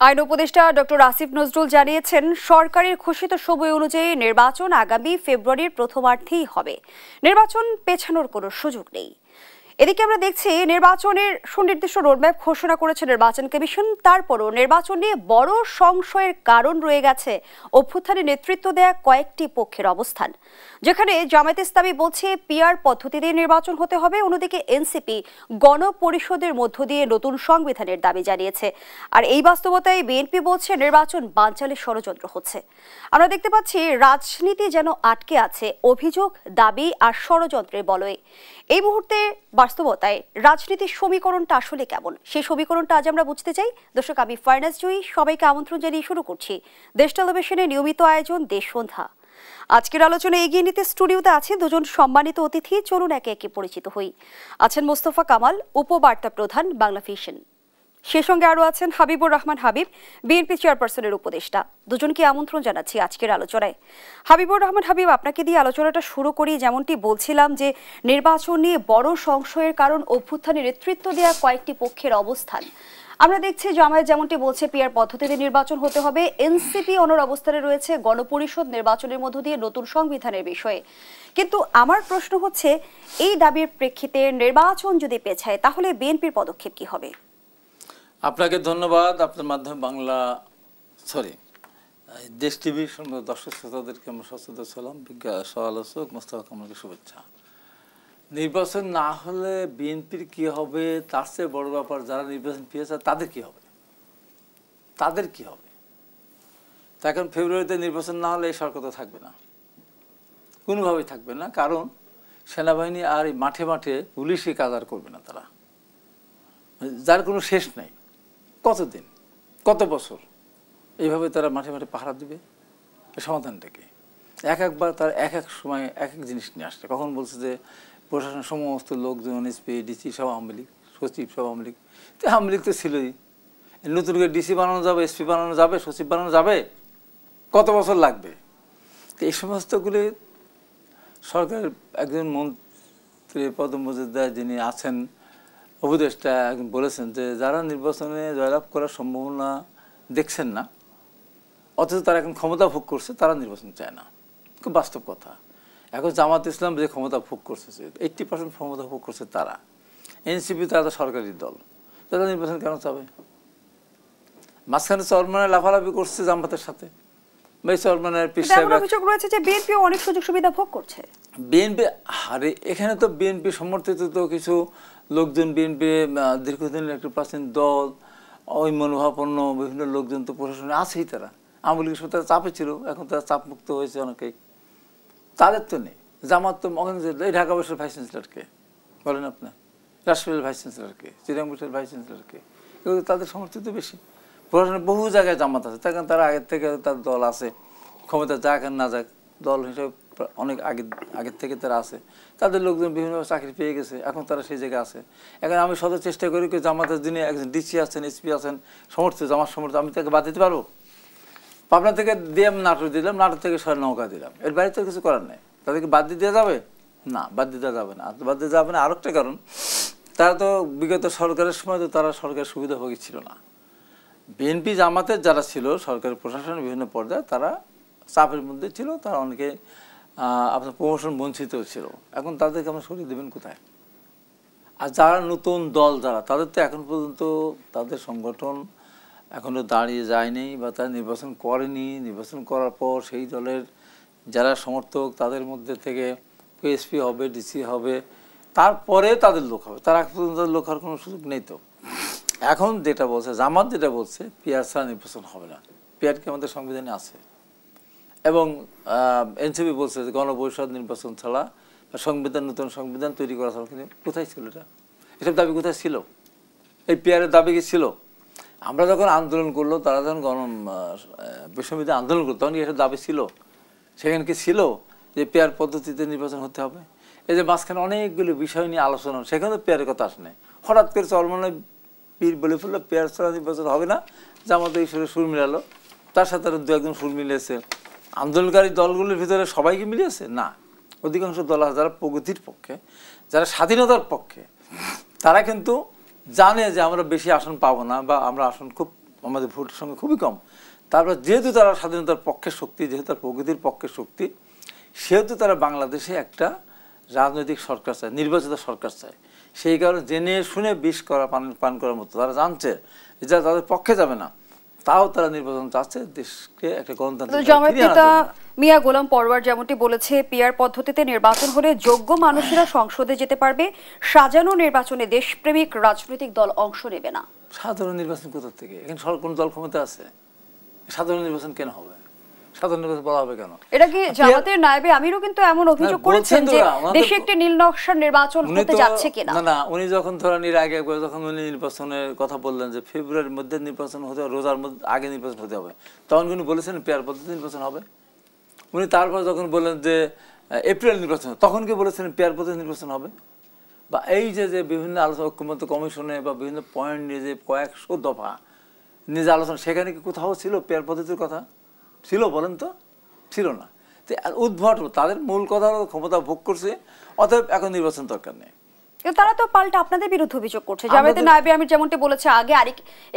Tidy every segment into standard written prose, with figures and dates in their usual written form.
আইন উপদেষ্টা ডক্টর আসিফ নজরুল জানিয়েছেন, সরকারের ঘোষিত সময় অনুযায়ী নির্বাচন আগামী ফেব্রুয়ারির প্রথমার্ধেই হবে। নির্বাচন পেছানোর কোনো সুযোগ নেই। এদিকে আমরা দেখছি নির্বাচনের সুনির্দিষ্ট রোডম্যাপ ঘোষণা করেছে নির্বাচন কমিশন। তারপরও নির্বাচন নিয়ে বড় সংশয়ের কারণ রয়ে গেছে অভ্যুত্থানে নেতৃত্ব দেয়া কয়েকটি পক্ষের অবস্থান, যেখানে জামায়াতে ইসলামী বলছে পিআর পদ্ধতিতে নির্বাচন হতে হবে, অন্যদিকে এনসিপি গণপরিষদের মধ্য দিয়ে নতুন সংবিধানের দাবি জানিয়েছে। আর এই বাস্তবতায় বিএনপি বলছে নির্বাচন বানচালের ষড়যন্ত্র হচ্ছে। আমরা দেখতে পাচ্ছি রাজনীতি যেন আটকে আছে অভিযোগ, দাবি আর ষড়যন্ত্রের বলয়ে। এই মুহূর্তে বাস্তবতায় রাজনীতির সমীকরণটা আসলে কেমন, সেই সমীকরণটা আজ আমরা বুঝতে চাই। দর্শক, আমি ফারনাজ জুই, সবাইকে আমন্ত্রণ জানিয়ে শুরু করছি দেশ টেলিভিশনের নিয়মিত আয়োজন দেশ সন্ধ্যা। আজকের আলোচনা এগিয়ে নিতে স্টুডিওতে আছেন দুজন সম্মানিত অতিথি। চলুন একে একে পরিচিত হই। আছেন মোস্তফা কামাল, উপবার্তা প্রধান, বাংলা ভিশন। সে সঙ্গে আরও আছেন হাবিবুর রহমান হাবিব, বিএনপি চেয়ারপারসনের উপদেষ্টা। দুজনকে আমন্ত্রণ জানাচ্ছি আজকের আলোচনায়। হাবিবুর রহমান হাবিব, আপনাকে দিয়ে আলোচনাটা শুরু করি। যেমনটি বলছিলাম যে নির্বাচন নিয়ে বড় সংশয়ের কারণ অভ্যুত্থানে নেতৃত্ব দেওয়া কয়েকটি পক্ষের অবস্থান। আমরা দেখছি জামায়াত যেমনটি বলছে পিআর পদ্ধতিতে নির্বাচন হতে হবে, এনসিপি অন্য অবস্থানে রয়েছে গণপরিষদ নির্বাচনের মধ্য দিয়ে নতুন সংবিধানের বিষয়ে। কিন্তু আমার প্রশ্ন হচ্ছে, এই দাবির প্রেক্ষিতে নির্বাচন যদি পেছায় তাহলে বিএনপির পদক্ষেপ কি হবে? আপনাকে ধন্যবাদ। আপনার মাধ্যমে দেশ টিভির দর্শক শ্রোতাদেরকে আমরা সচেতন ছিলাম, সহ-আলোচক মোস্তফা কামালকে শুভেচ্ছা। নির্বাচন না হলে বিএনপির কি হবে তার চেয়ে বড় ব্যাপার, যারা নির্বাচন পেয়েছে তাদের কি হবে, তা এখন ফেব্রুয়ারিতে নির্বাচন না হলে এই সরকার তো থাকবে না, কোনোভাবেই থাকবে না। কারণ সেনাবাহিনী আর এই মাঠে মাঠে পুলিশই কাজ আর করবে না, তারা যার কোনো শেষ নাই। কতদিন, কত বছর এইভাবে তারা মাঠে মাঠে পাহারা দিবে? সমাধানটাকে একবার তার এক এক সময় এক এক জিনিস নিয়ে আসছে। কখন বলছে যে প্রশাসনের সমস্ত লোকজন, এসপি, ডিসি সব আওয়ামী লীগ, সচিব সব আওয়ামী লীগ। তো আওয়ামী লীগ তো ছিলই। নতুন করে ডিসি বানানো যাবে, এসপি বানানো যাবে, সচিব বানানো যাবে, কত বছর লাগবে? তো এই সমস্তগুলি সরকারের একজন মন্ত্রী পদমর্যাদায় যিনি আছেন, উপদেষ্টা, একজন বলেছেন যে যারা নির্বাচনে জয়লাভ করার সম্ভাবনা দেখছেন না, অথচ তারা এখন ক্ষমতা ভোগ করছে, তারা নির্বাচন চায় না। খুব বাস্তব কথা। এখন জামাত ইসলাম যে ক্ষমতা ভোগ করছে, 80% ক্ষমতা ভোগ করছে তারা। এনসিপি তারা তো সরকারি দল, তারা নির্বাচন কেন চাবে? মাঝখানে চরমানের লাফালাফি করছে জামাতের সাথে, অনেক সুযোগ সুবিধা ভোগ করছে বিএনপি। আরে এখানে তো বিএনপি সমর্থিত তো কিছু লোকজন, বিএনপি দীর্ঘদিনের একটা প্রাচীন দল, ওই মনোভাবাপন্ন বিভিন্ন লোকজন তো প্রশাসনে আছেই। তারা আওয়ামী লীগের সাথে তারা চাপে ছিল, এখন তারা চাপমুক্ত হয়েছে অনেকেই। তাদের তো নেই। জামাত তো এই ঢাকা বর্ষের ভাইস চ্যান্সেলরকে বলেন, আপনি রাষ্ট্রপতির ভাইস চ্যান্সেলরকে, চিরাঙ্গুটের ভাইস চ্যান্সেলরকে, এগুলো তাদের সমর্থিত বেশি। প্রশাসনে বহু জায়গায় জামাত আছে, তখন তারা আগের থেকে তার দল আছে, ক্ষমতা যাক আর না যাক দল হিসেবে অনেক আগের থেকে তারা আছে। তাদের লোকজন বিভিন্নভাবে চাকরি পেয়ে গেছে, এখন তারা সেই জায়গায় আছে। এখন আমি সদা চেষ্টা করি যে জামাতের যিনি একজন ডিসি আছেন, এসপি আছেন, সমর্থিত, জামাত সমর্থিত, আমি তাকে বাদ দিতে পারবো? পাবনা থেকে দিয়ে আমি নাটোর দিলাম, নাটোর থেকে নৌকা দিলাম, এর বাইরে তো কিছু করার নেই। তাদেরকে বাদ দিয়ে দেওয়া যাবে না? বাদ দিয়ে দেওয়া যাবে না। বাদ দিয়ে যাবে না আর একটা কারণ, তারা তো বিগত সরকারের সময় তো তারা সরকারের সুবিধাভোগী ছিল না। বিএনপি জামাতের যারা ছিল সরকারের প্রশাসনের বিভিন্ন পর্যায়ে, তারা চাপের মধ্যে ছিল, তারা অনেকে আপনার প্রমোশন বঞ্চিত ছিল। এখন তাদেরকে আমরা সরিয়ে দেবেন কোথায়? আর যারা নতুন দল, যারা তাদের তো এখন পর্যন্ত তাদের সংগঠন এখনও দাঁড়িয়ে যায়নি বা তারা নির্বাচন করেনি। নির্বাচন করার পর সেই দলের যারা সমর্থক, তাদের মধ্যে থেকে এসপি হবে, ডিসি হবে, তারপরে তাদের লোক হবে। তার আগ পর্যন্ত তাদের লোক হওয়ার কোনো সুযোগ নেই। তো এখন যেটা বলছে জামাত, যেটা বলছে পিআর ছাড়া নির্বাচন হবে না। পিআর কি আমাদের সংবিধানে আছে, এবং এনসিপি বলছে যে গণপরিষদ নির্বাচন ছাড়া সংবিধান, নতুন সংবিধান তৈরি করা ছাড়া। কিন্তু কোথায় ছিল এটা? এসব দাবি কোথায় ছিল? এই পিআরের দাবি কি ছিল? আমরা যখন আন্দোলন করলো, তারা যখন বিশ্ববিদ্যালয় আন্দোলন করতো, তখন এসব দাবি ছিল? সেখানে কি ছিল যে পিআর পদ্ধতিতে নির্বাচন হতে হবে? এই যে মাঝখানে অনেকগুলো বিষয় নিয়ে আলোচনা, সেখানে তো পিআরের কথা আসে নাই। হঠাৎ করে চরমনে পীর বলে ফেললো পিআর ছাড়া নির্বাচন হবে না। জামাত এই সুর মিলালো, তার সাথে দু একজন সুর মিলেছে। আন্দোলনকারী দলগুলোর ভিতরে সবাইকে মিলিয়েছে না, অধিকাংশ দল আছে যারা প্রগতির পক্ষে, যারা স্বাধীনতার পক্ষে, তারা কিন্তু জানে যে আমরা বেশি আসন পাবো না, বা আমরা আসন খুব আমাদের ভোটের সঙ্গে খুবই কম। তারপর যেহেতু তারা স্বাধীনতার পক্ষের শক্তি, যেহেতু তার প্রকৃতির পক্ষের শক্তি, সেহেতু তারা বাংলাদেশে একটা রাজনৈতিক সরকার চায়, নির্বাচিত সরকার চায়। সেই কারণে জেনে শুনে বিষ করা পান করার মতো তারা জানছে যে যারা তাদের পক্ষে যাবে না, তাও তারা নির্বাচন চাচ্ছে, দেশকে একটা গণতান্ত্রিক জামায়াত নেতা মিয়া গোলাম পরওয়ার যেমনটি বলেছে, পিআর পদ্ধতিতে নির্বাচন হলে যোগ্য মানুষেরা সংসদে যেতে পারবে, সাজানো নির্বাচনে দেশপ্রেমিক রাজনৈতিক দল অংশ নেবে না। সাধারণ নির্বাচন কোথা থেকে? এখানে কোন দল ক্ষমতা আছে? সাধারণ নির্বাচন কেন হবে? সাধারণ নির্বাচন বলা হবে কেন? এটা কি জামাতের নায়েবে আমিরও কিন্তু এমন অভিযোগ করেছেন যে দেশে একটি নীল নকশার নির্বাচন হতে যাচ্ছে কিনা। না, উনি যখন ধরেন এর আগে যখন উনি নির্বাচনের কথা বললেন যে ফেব্রুয়ারির মধ্যে নির্বাচন হতে হবে, রোজার মধ্যে আগে নির্বাচন হতে হবে, তখন উনি বলেছেন পিআর পদ্ধতি নির্বাচন হবে। উনি তারপর যখন বললেন যে এপ্রিল নির্বাচন, তখন কি বলেছেন পিআর পদ্ধতি নির্বাচন হবে? বা এই যে বিভিন্ন আলোচনা ঐক্যমত্য কমিশনে বা বিভিন্ন পয়েন্ট নিয়ে যে কয়েকশো দফা নিজে আলোচনা, সেখানে কি কোথাও ছিল পিআর পদ্ধতির কথা? ছিল বলেন তো? ছিল না। উদ্ভট, তাদের মূল কথা হলো ক্ষমতা ভোগ করছে, অতএব এখন নির্বাচন দরকার নেই। তারা তো পাল্টা আপনাদের বিরুদ্ধে অভিযোগ করছে। জামায়াতের নায়েবে আমির যেমনটি বলেছে, আগে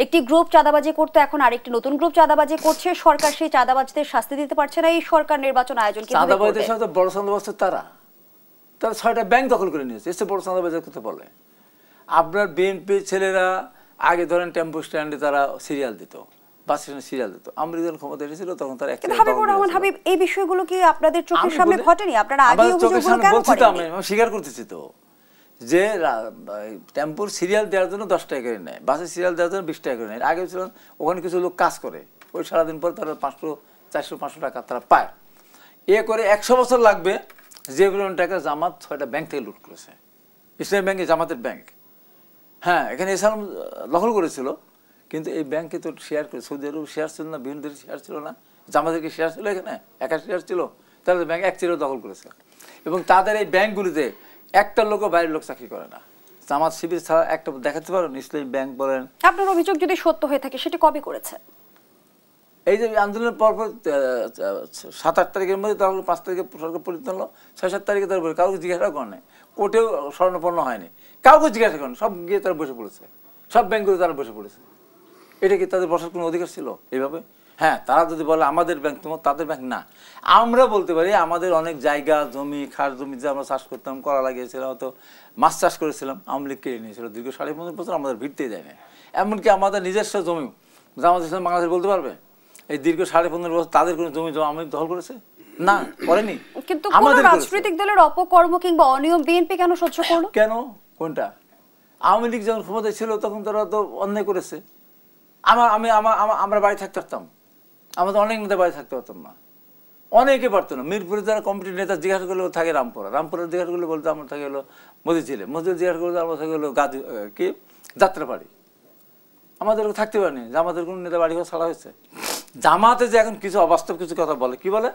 একটি গ্রুপ চাঁদাবাজি করতে, এখন আরেকটি নতুন গ্রুপ চাঁদাবাজি করছে, সরকার সেই চাঁদাবাজদের শাস্তি দিতে পারছে না, এই সরকার নির্বাচন আয়োজন কিভাবে করবে? চাঁদাবাজদের সাথে বড় চাঁদাবাজ তারা 6টা ব্যাংক দখল করে নিয়েছে, এসে বড় চাঁদাবাজের কথা বলে। আপনার বিএনপি ছেলেরা আগে ধরেন টেম্পো স্ট্যান্ডে তারা সিরিয়াল দিত, বাস স্ট্যান্ডে সিরিয়াল দিত। আমরা যখন ক্ষমতা এসেছিল তখন তারা হাবিব, এই বিষয়গুলো কি আপনাদের চোখের সামনে ঘটেনি? আপনারা আগে অভিযোগগুলো কেন করেননি? আমি স্বীকার করতেছি তো যে টেম্পোর সিরিয়াল দেওয়ার জন্য 10 টাকা করে নেয়, বাসের সিরিয়াল দেওয়ার জন্য 20 টাকা করে নেয়। আগে ছিল ওখানে কিছু লোক কাজ করে, ওই সারাদিন পর তারা 500, 400, 500 টাকা তারা পায়। এ করে 100 বছর লাগবে যে পরিমাণ টাকা জামাত 6টা ব্যাংক থেকে লুট করেছে। ইসলামী ব্যাংকে জামাতের ব্যাংক, হ্যাঁ, এখানে ইসলাম দখল করেছিল, কিন্তু এই ব্যাংকে তো শেয়ার করে, সৌদি আরব শেয়ার ছিল না, বিভিন্ন দেশের শেয়ার ছিল না, জামাতেরকে শেয়ার ছিল, এখানে একা শেয়ার ছিল, তাদের ব্যাংক এক চিরও দখল করেছে। এবং তাদের এই ব্যাংকগুলিতে একটা লোকও বাইরের লোক চাকরি করে না। জামাত শিবির ছাড়া একটা দেখাতে পারেন? ইসলামী ব্যাংক বলেন। আপনার অভিযোগ যদি সত্য হয়ে থাকে সেটা কবে করেছে? এই যে আন্দোলনের পরপর 7-8 তারিখের মধ্যে, তাহলে 5 তারিখে সরকার পরিবর্তন হলো, 6-7 তারিখে তারা বলে কাউকে জিজ্ঞাসা করে নাই, কোর্টেও স্বর্ণপন্ন হয়নি, কাউকে জিজ্ঞাসা করেন, সব গিয়ে তারা বসে পড়েছে, সব ব্যাংকগুলো তারা বসে পড়েছে। এটা কি তাদের বসার কোনো অধিকার ছিল এইভাবে? হ্যাঁ, তারা যদি বলে আমাদের ব্যাংক, তোমার তাদের ব্যাংক না, আমরা বলতে পারি আমাদের অনেক জায়গা জমি, খাস জমি যে আমরা চাষ করতাম, করা লাগিয়েছিলাম, হয়তো মাছ চাষ করেছিলাম, আওয়ামী লীগ কেড়ে নিয়েছিল দীর্ঘ 15.5 বছর, আমাদের ভিড়তেই দেয় না। এমনকি আমাদের নিজস্ব জমি জামাত ইসলাম বাংলাদেশ বলতে পারবে এই দীর্ঘ 15.5 বছর তাদের কোনো জমি আওয়ামী লীগ দখল করেছে? না, করেনি। কিন্তু আমাদের রাজনৈতিক দলের অপকর্ম কিংবা অনিয়ম বিএনপি কেন সহ্য করলো? কেন? কোনটা? আওয়ামী লীগ যখন ক্ষমতায় ছিল তখন তারা তো অন্যায় করেছে। আমরা বাড়ি থাকতে পারতাম, আমাদের অনেক নেতা বাড়ি থাকতে পারতাম না, অনেকে পারতো না। মিরপুরে যারা কমিটির নেতা জিজ্ঞাসা করলে থাকে রামপুরা, রামপুরের জিজ্ঞাসা করলে বলতে আমরা থাকে হলো মতিঝিলে, মতিঝিল জিজ্ঞাসা করলে আমরা থাকে হলো গাজী কি যাত্রাবাড়ি, আমাদের থাকতে পারেনি। জামাতের কোনো নেতা বাড়ি ছাড়া হয়েছে? জামাতে যে এখন কিছু অবাস্তব কিছু কথা বলে, কি বলে?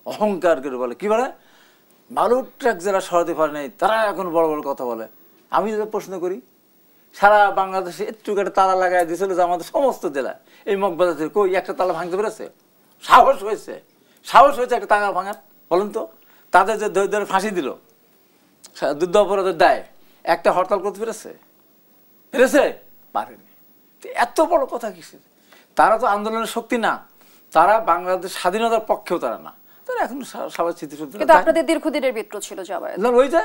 অহংকার করে বলে, কি বলে? বালুর ট্রাক যারা সরাতে পারে নাই তারা এখন বড় বড় কথা বলে। আমি যদি প্রশ্ন করি, সারা বাংলাদেশে একটু একটা তালা লাগাই দিয়েছিল যে আমাদের সমস্ত জেলায় এই মগবাজার থেকে কই একটা তালা ভাঙতে পেরেছে? সাহস হয়েছে একটা তালা ভাঙার? বলেন তো। তাদের যে ধরে ফাঁসি দিল যুদ্ধ অপরাধের দায়, একটা হরতাল করতে পেরেছে? পারেনি। এত বড় কথা কিসের? তারা তো আন্দোলনের শক্তি না, তারা বাংলাদেশ স্বাধীনতার পক্ষেও তারা না, তারা এখন সবাই স্মৃতিশক্তি। কিন্তু আপনাদের দীর্ঘদিনের মিত্র ছিল জামায়াত। ওই যে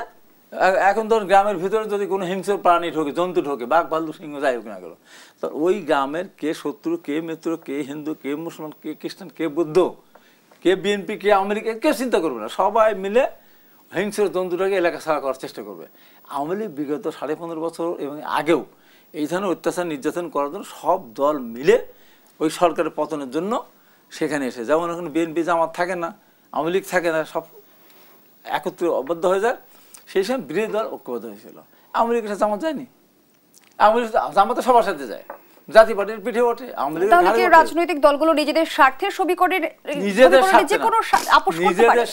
এখন ধর গ্রামের ভিতরে যদি কোনো হিংস্র প্রাণী ঢোকে, জন্তু ঢোকে, বাঘ ভাল্লুক সিংহ যাই হোক না গেল, তো ওই গ্রামের কে শত্রু, কে মিত্র, কে হিন্দু, কে মুসলমান, কে খ্রিস্টান, কে বৌদ্ধ, কে বিএনপি, কে আওয়ামী লীগ, কেউ চিন্তা করবে না। সবাই মিলে হিংস্র জন্তুটাকে এলাকা ছাড়া করার চেষ্টা করবে। আওয়ামী লীগ বিগত 15.5 বছর এবং আগেও এই ধরনের অত্যাচার নির্যাতন করার জন্য সব দল মিলে ওই সরকারের পতনের জন্য সেখানে এসে, যেমন এখন বিএনপি জামাত থাকে না, আওয়ামী লীগ থাকে না, সব একত্রে অবদ্ধ হয়ে যায়, সেই সময় বিরোধী দল ঐক্যবদ্ধ হয়েছিল। আওয়ামী লীগের সাথে জামাত যায়নি, আওয়ামী লীগ জামাতে সবার সাথে যায়, জাতীয় পার্টির পিঠে ওঠে। আওয়ামী লীগের রাজনৈতিক দলগুলো নিজেদের স্বার্থের সমীকরণে নিজেদের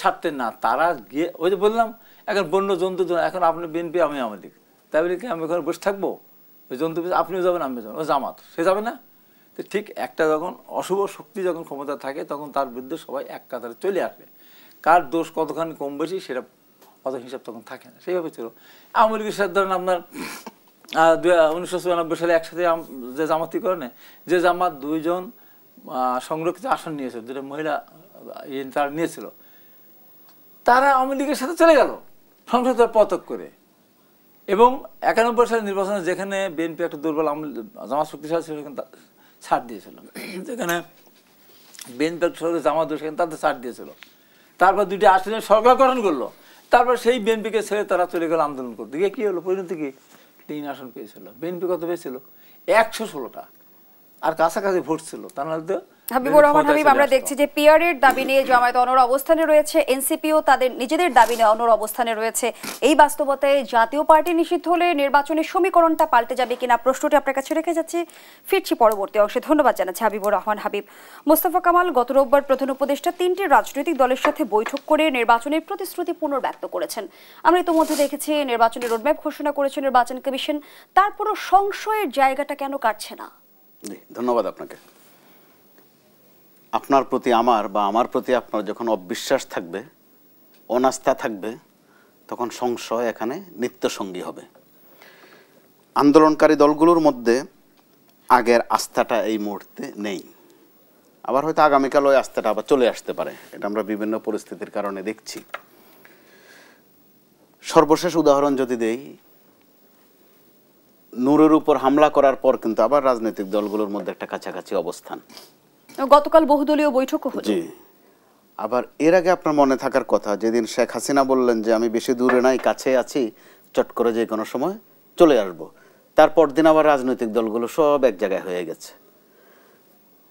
স্বার্থে না, তারা গিয়ে ওই যে বললাম এখন বন্য জন্তু, এখন আপনি বিএনপি আমি আওয়ামী লীগ, তাই বলে কি আমি ওখানে বসে থাকবো? ওই জন্তু আপনিও যাবেন আমিও যাবেন, ও জামাত সে যাবে না? তো ঠিক একটা যখন অশুভ শক্তি যখন ক্ষমতা থাকে তখন তার বিরুদ্ধে সবাই এক কাতারে চলে আসবে। কার দোষ কতখানি কম বেশি সেটা অত হিসাব তখন থাকে না, সেইভাবে ছিল। আওয়ামী লীগের সাথে ধরেন আপনার 1994 সালে একসাথে যে জামাতি করে না, যে জামাত 2 জন সংরক্ষিত আসন নিয়েছিল, 2টা মহিলা তারা নিয়েছিল, তারা আওয়ামী লীগের সাথে চলে গেল সংসদ পতক করে। এবং 91 সালের নির্বাচনে যেখানে বিএনপি একটা দুর্বল জামাত শক্তিশালী ছিল সেখানে ছাড় দিয়েছিল, যেখানে বিএনপি জামাত সেখানে তাদের ছাড় দিয়েছিল। তারপর 2টি আসনে সরকার গঠন করলো, তারপর সেই বিএনপিকে ছেড়ে তারা চলে গেল আন্দোলন করতে গিয়ে। কি হলো পরিণতি? কি 3 আসন পেয়েছিল। বিএনপি কত পেয়েছিল? 116টা, আর কাছাকাছি ভোট ছিল। তা নাহলে তো হাবিবুর রহমান হাবিব, আমরা দেখছি যে পিআর এর দাবি নিয়ে জামায়াত অনড় অবস্থানে রয়েছে, এনসিপিও তাদের নিজেদের দাবি নিয়ে অনড় অবস্থানে রয়েছে। এই বাস্তবতায় জাতীয় পার্টি নিষিদ্ধ হলে নির্বাচনের সমীকরণটা পাল্টে যাবে কিনা প্রশ্নটি আপনার কাছে রেখে যাচ্ছি। ফিরছি পরবর্তী অংশে। ধন্যবাদ জানাচ্ছি হাবিবুর রহমান হাবিব। মোস্তফা কামাল গত রোববার প্রধান উপদেষ্টা 3টি রাজনৈতিক দলের সাথে বৈঠক করে নির্বাচনের প্রতিশ্রুতি পুনর্ব্যক্ত করেছেন। আমরা ইতিমধ্যে দেখেছি নির্বাচনের রোডম্যাপ ঘোষণা করেছে নির্বাচন কমিশন। তারপরও সংশয়ের জায়গাটা কেন কাটছে না? ধন্যবাদ আপনাকে। আপনার প্রতি আমার বা আমার প্রতি আপনার যখন অবিশ্বাস থাকবে, অনাস্থা থাকবে, তখন সংশয় এখানে নিত্যসঙ্গী হবে। আন্দোলনকারী দলগুলোর মধ্যে আগের আস্থাটা এই মুহূর্তে নেই। আবার হয়তো আগামীকাল ওই আস্থাটা আবার চলে আসতে পারে, এটা আমরা বিভিন্ন পরিস্থিতির কারণে দেখছি। সর্বশেষ উদাহরণ যদি দেই, নূরের উপর হামলা করার পর কিন্তু আবার রাজনৈতিক দলগুলোর মধ্যে একটা কাছাকাছি অবস্থান। গতকাল বহুদলীয় বৈঠকও হলো। জি, আবার এর আগে আপনার মনে থাকার কথা, যেদিন শেখ হাসিনা বললেন যে আমি বেশি দূরে নাই, কাছে আছি, চট করে যে কোনো সময় চলে আসব, তারপর দিন আবার রাজনৈতিক দলগুলো সব এক জায়গায় হয়ে গেছে